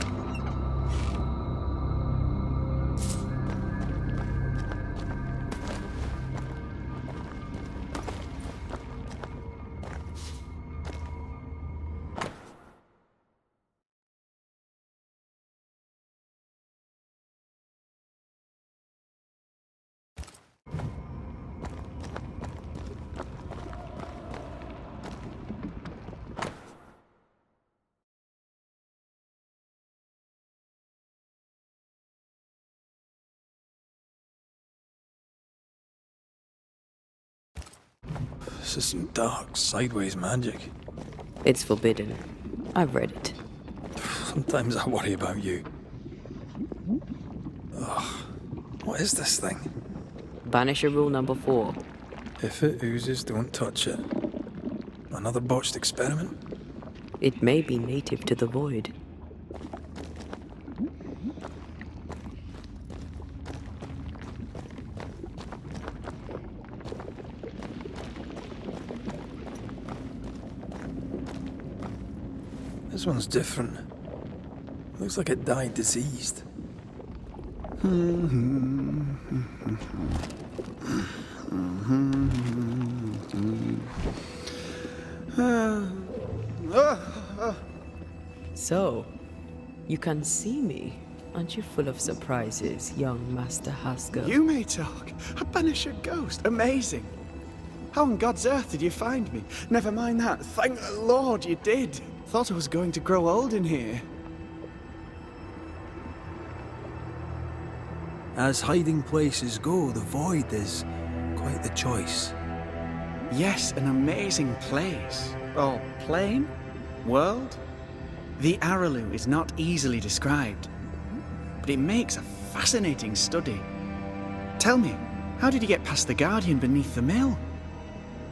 This is some dark, sideways magic. It's forbidden. I've read it. Sometimes I worry about you. Ugh. What is this thing? Banisher rule number 4. If it oozes, don't touch it. Another botched experiment? It may be native to the void. This one's different. Looks like it died diseased. So, you can see me. Aren't you full of surprises, young Master Haskell? You may talk. A Banisher ghost. Amazing. How on God's earth did you find me? Never mind that. Thank the Lord you did. Thought I was going to grow old in here. As hiding places go, the Void is quite the choice. Yes, an amazing place. Or plane? World? The Araloo is not easily described, but it makes a fascinating study. Tell me, how did you get past the Guardian beneath the mill?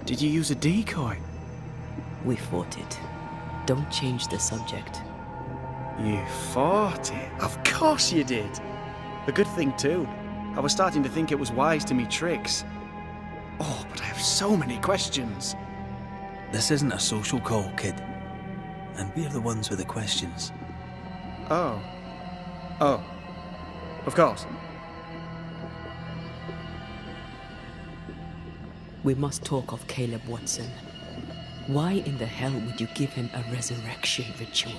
Did you use a decoy? We fought it. Don't change the subject. You fought it? Of course you did. A good thing too. I was starting to think it was wise to me tricks. Oh, but I have so many questions. This isn't a social call, kid. And we're the ones with the questions. Oh. Oh. Of course. We must talk of Caleb Watson. Why in the hell would you give him a resurrection ritual?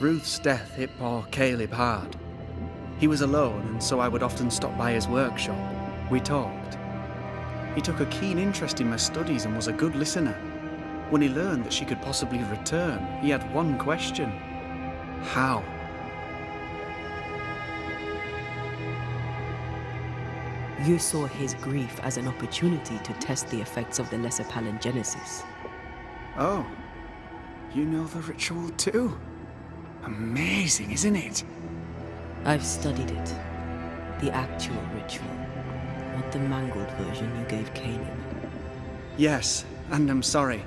Ruth's death hit poor Caleb hard. He was alone, and so I would often stop by his workshop. We talked. He took a keen interest in my studies and was a good listener. When he learned that she could possibly return, he had one question. How? You saw his grief as an opportunity to test the effects of the lesser palingenesis. Oh, you know the ritual too? Amazing, isn't it? I've studied it. The actual ritual, not the mangled version you gave Caleb. Yes, and I'm sorry.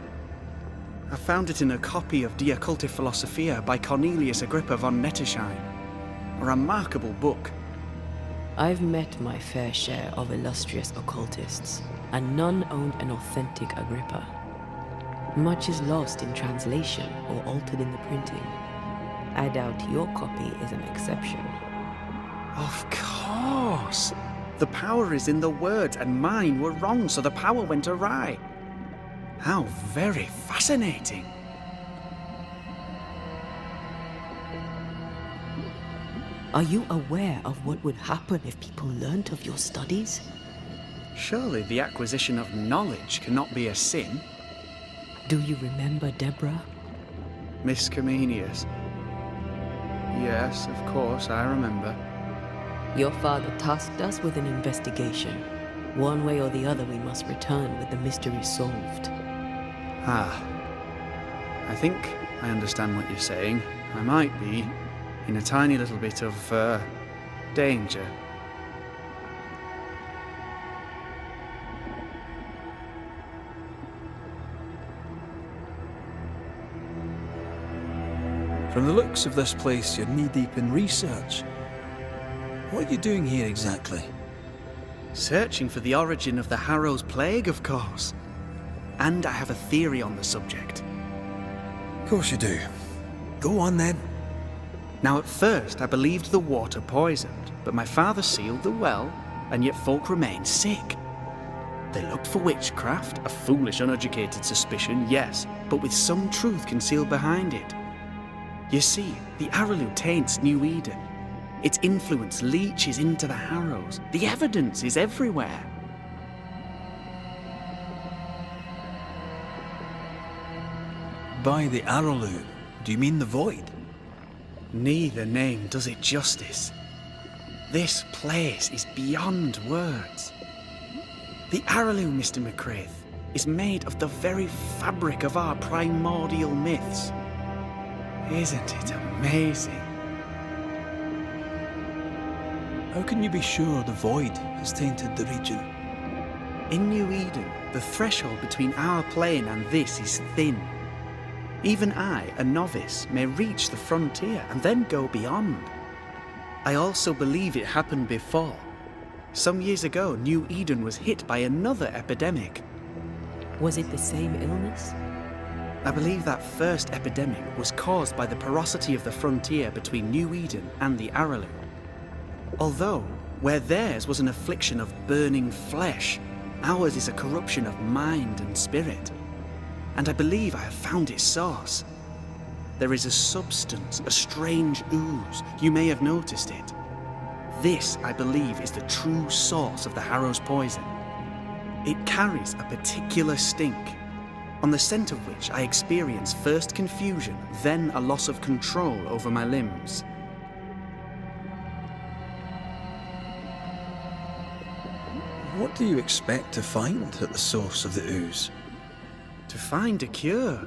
I found it in a copy of Die Occulte Philosophia by Cornelius Agrippa von Nettesheim. A remarkable book. I've met my fair share of illustrious occultists, and none owned an authentic Agrippa. Much is lost in translation or altered in the printing. I doubt your copy is an exception. Of course! The power is in the words, and mine were wrong, so the power went awry. How very fascinating. Are you aware of what would happen if people learnt of your studies? Surely the acquisition of knowledge cannot be a sin. Do you remember Deborah? Miss Comenius. Yes, of course, I remember. Your father tasked us with an investigation. One way or the other, we must return with the mystery solved. Ah. I think I understand what you're saying. I might be in a tiny little bit of, danger. From the looks of this place, you're knee-deep in research. What are you doing here exactly? Searching for the origin of the Harrow's Plague, of course. And I have a theory on the subject. Of course you do. Go on then. Now, at first, I believed the water poisoned, but my father sealed the well, and yet folk remained sick. They looked for witchcraft, a foolish, uneducated suspicion, yes, but with some truth concealed behind it. You see, the Araloo taints New Eden. Its influence leaches into the Harrows. The evidence is everywhere. By the Araloo, do you mean the Void? Neither name does it justice. This place is beyond words. The Araloo, Mr. McCraith, is made of the very fabric of our primordial myths. Isn't it amazing? How can you be sure the Void has tainted the region? In New Eden, the threshold between our plane and this is thin. Even I, a novice, may reach the frontier and then go beyond. I also believe it happened before. Some years ago, New Eden was hit by another epidemic. Was it the same illness? I believe that first epidemic was caused by the porosity of the frontier between New Eden and the Aralu. Although, where theirs was an affliction of burning flesh, ours is a corruption of mind and spirit. And I believe I have found its source. There is a substance, a strange ooze. You may have noticed it. This, I believe, is the true source of the Harrow's poison. It carries a particular stink, on the scent of which I experience first confusion, then a loss of control over my limbs. What do you expect to find at the source of the ooze? To find a cure.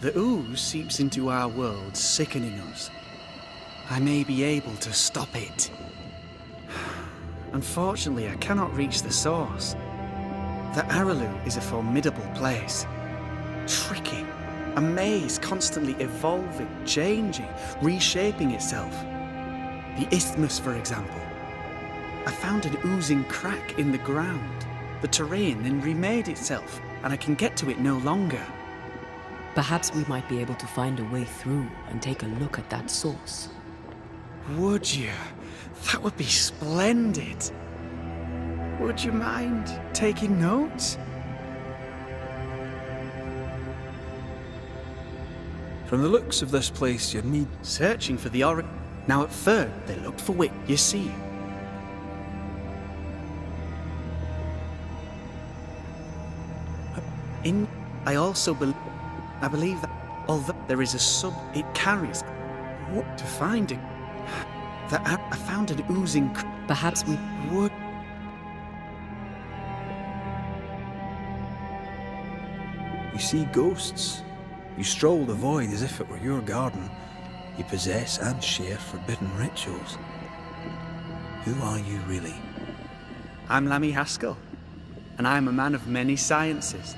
The ooze seeps into our world, sickening us. I may be able to stop it. Unfortunately, I cannot reach the source. The Aralu is a formidable place. Tricky. A maze constantly evolving, changing, reshaping itself. The isthmus, for example. I found an oozing crack in the ground. The terrain then remade itself, and I can get to it no longer. Perhaps we might be able to find a way through and take a look at that source. Would you? That would be splendid. Would you mind taking notes? From the looks of this place, you'd need... Searching for the oracle. Now at first, they looked for wit, you see. I also believe that although there is a it carries what to find it. That I found an oozing. Perhaps we would. You see ghosts. You stroll the void as if it were your garden. You possess and share forbidden rituals. Who are you really? I'm Lammy Haskell, and I am a man of many sciences.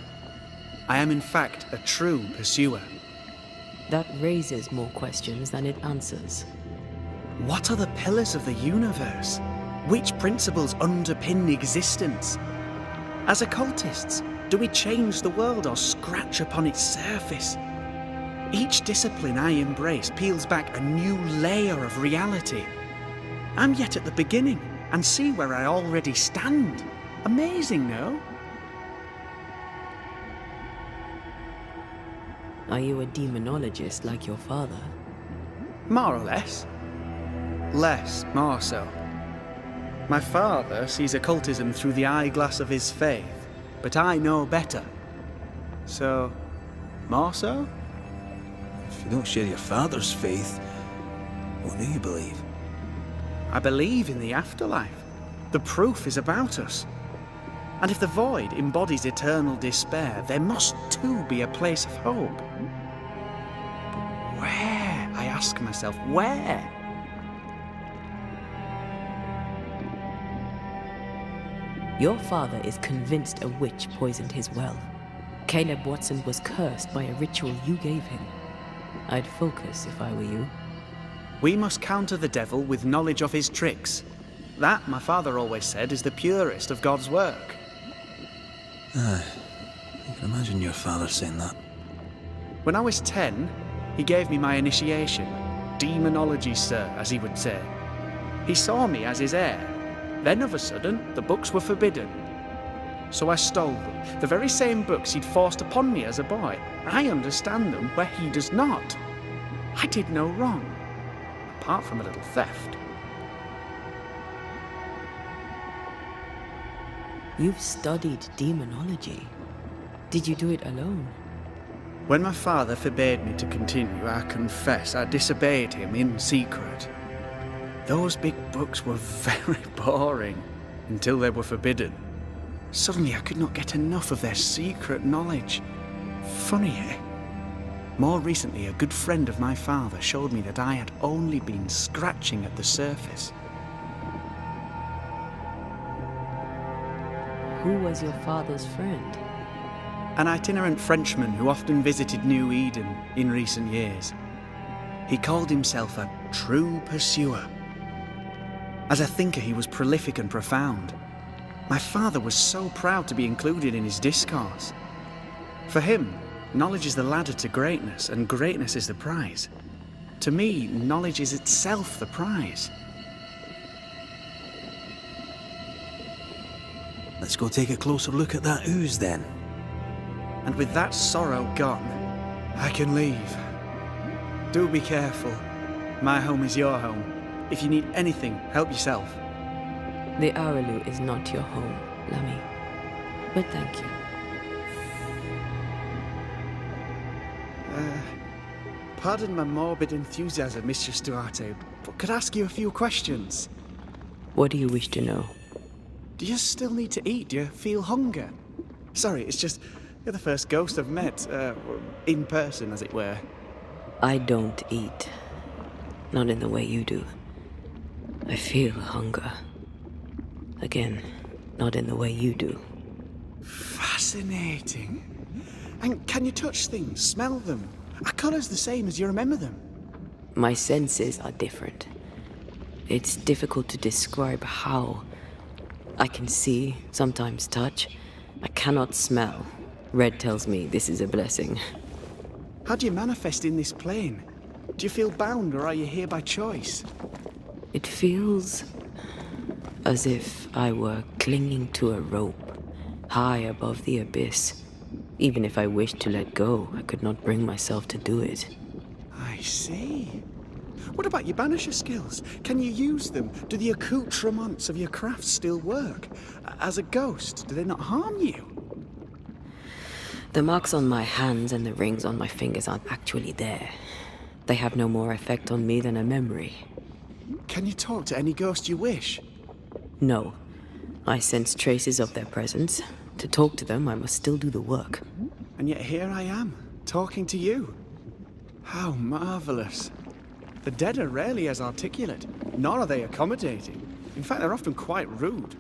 I am in fact a true pursuer. That raises more questions than it answers. What are the pillars of the universe? Which principles underpin existence? As occultists, do we change the world or scratch upon its surface? Each discipline I embrace peels back a new layer of reality. I'm yet at the beginning and see where I already stand. Amazing, no? Are you a demonologist like your father? More or less. Less, more so. My father sees occultism through the eyeglass of his faith, but I know better. So, more so? If you don't share your father's faith, what do you believe? I believe in the afterlife. The proof is about us. And if the void embodies eternal despair, there must too be a place of hope. But where? I ask myself, where? Your father is convinced a witch poisoned his well. Caleb Watson was cursed by a ritual you gave him. I'd focus if I were you. We must counter the devil with knowledge of his tricks. That, my father always said, is the purest of God's work. Aye, you can imagine your father saying that. When I was 10, he gave me my initiation. Demonology, sir, as he would say. He saw me as his heir. Then, of a sudden, the books were forbidden. So I stole them, the very same books he'd forced upon me as a boy. I understand them where he does not. I did no wrong, apart from a little theft. You've studied demonology. Did you do it alone? When my father forbade me to continue, I confess I disobeyed him in secret. Those big books were very boring until they were forbidden. Suddenly I could not get enough of their secret knowledge. Funny, eh? More recently, a good friend of my father showed me that I had only been scratching at the surface. Who was your father's friend? An itinerant Frenchman who often visited New Eden in recent years. He called himself a true pursuer. As a thinker, he was prolific and profound. My father was so proud to be included in his discourse. For him, Knowledge is the ladder to greatness, and greatness is the prize. To me, knowledge is itself the prize. Let's go take a closer look at that ooze then. And with that sorrow gone, I can leave. Do be careful. My home is your home. If you need anything, help yourself. The Aralu is not your home, Lammy. But thank you. Pardon my morbid enthusiasm, Mistress Duarte, but could I ask you a few questions? What do you wish to know? Do you still need to eat? Do you feel hunger? Sorry, it's just, you're the first ghost I've met, in person, as it were. I don't eat. Not in the way you do. I feel hunger. Again, not in the way you do. Fascinating. And can you touch things, smell them? Are colours the same as you remember them? My senses are different. It's difficult to describe how. I can see, sometimes touch. I cannot smell. Red tells me this is a blessing. How do you manifest in this plane? Do you feel bound, or are you here by choice? It feels as if I were clinging to a rope, high above the abyss. Even if I wished to let go, I could not bring myself to do it. I see. What about your banisher skills? Can you use them? Do the accoutrements of your craft still work? As a ghost, do they not harm you? The marks on my hands and the rings on my fingers aren't actually there. They have no more effect on me than a memory. Can you talk to any ghost you wish? No. I sense traces of their presence. To talk to them, I must still do the work. And yet here I am, talking to you. How marvelous. The dead are rarely as articulate, nor are they accommodating. In fact, they're often quite rude.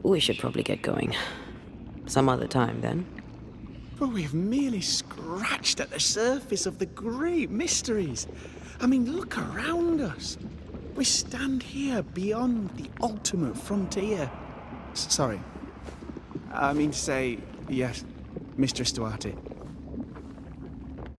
We should probably get going. Some other time, then. But we've merely scratched at the surface of the great mysteries. I mean, look around us. We stand here beyond the ultimate frontier. Sorry. I mean to say, yes, Mistress Duarte.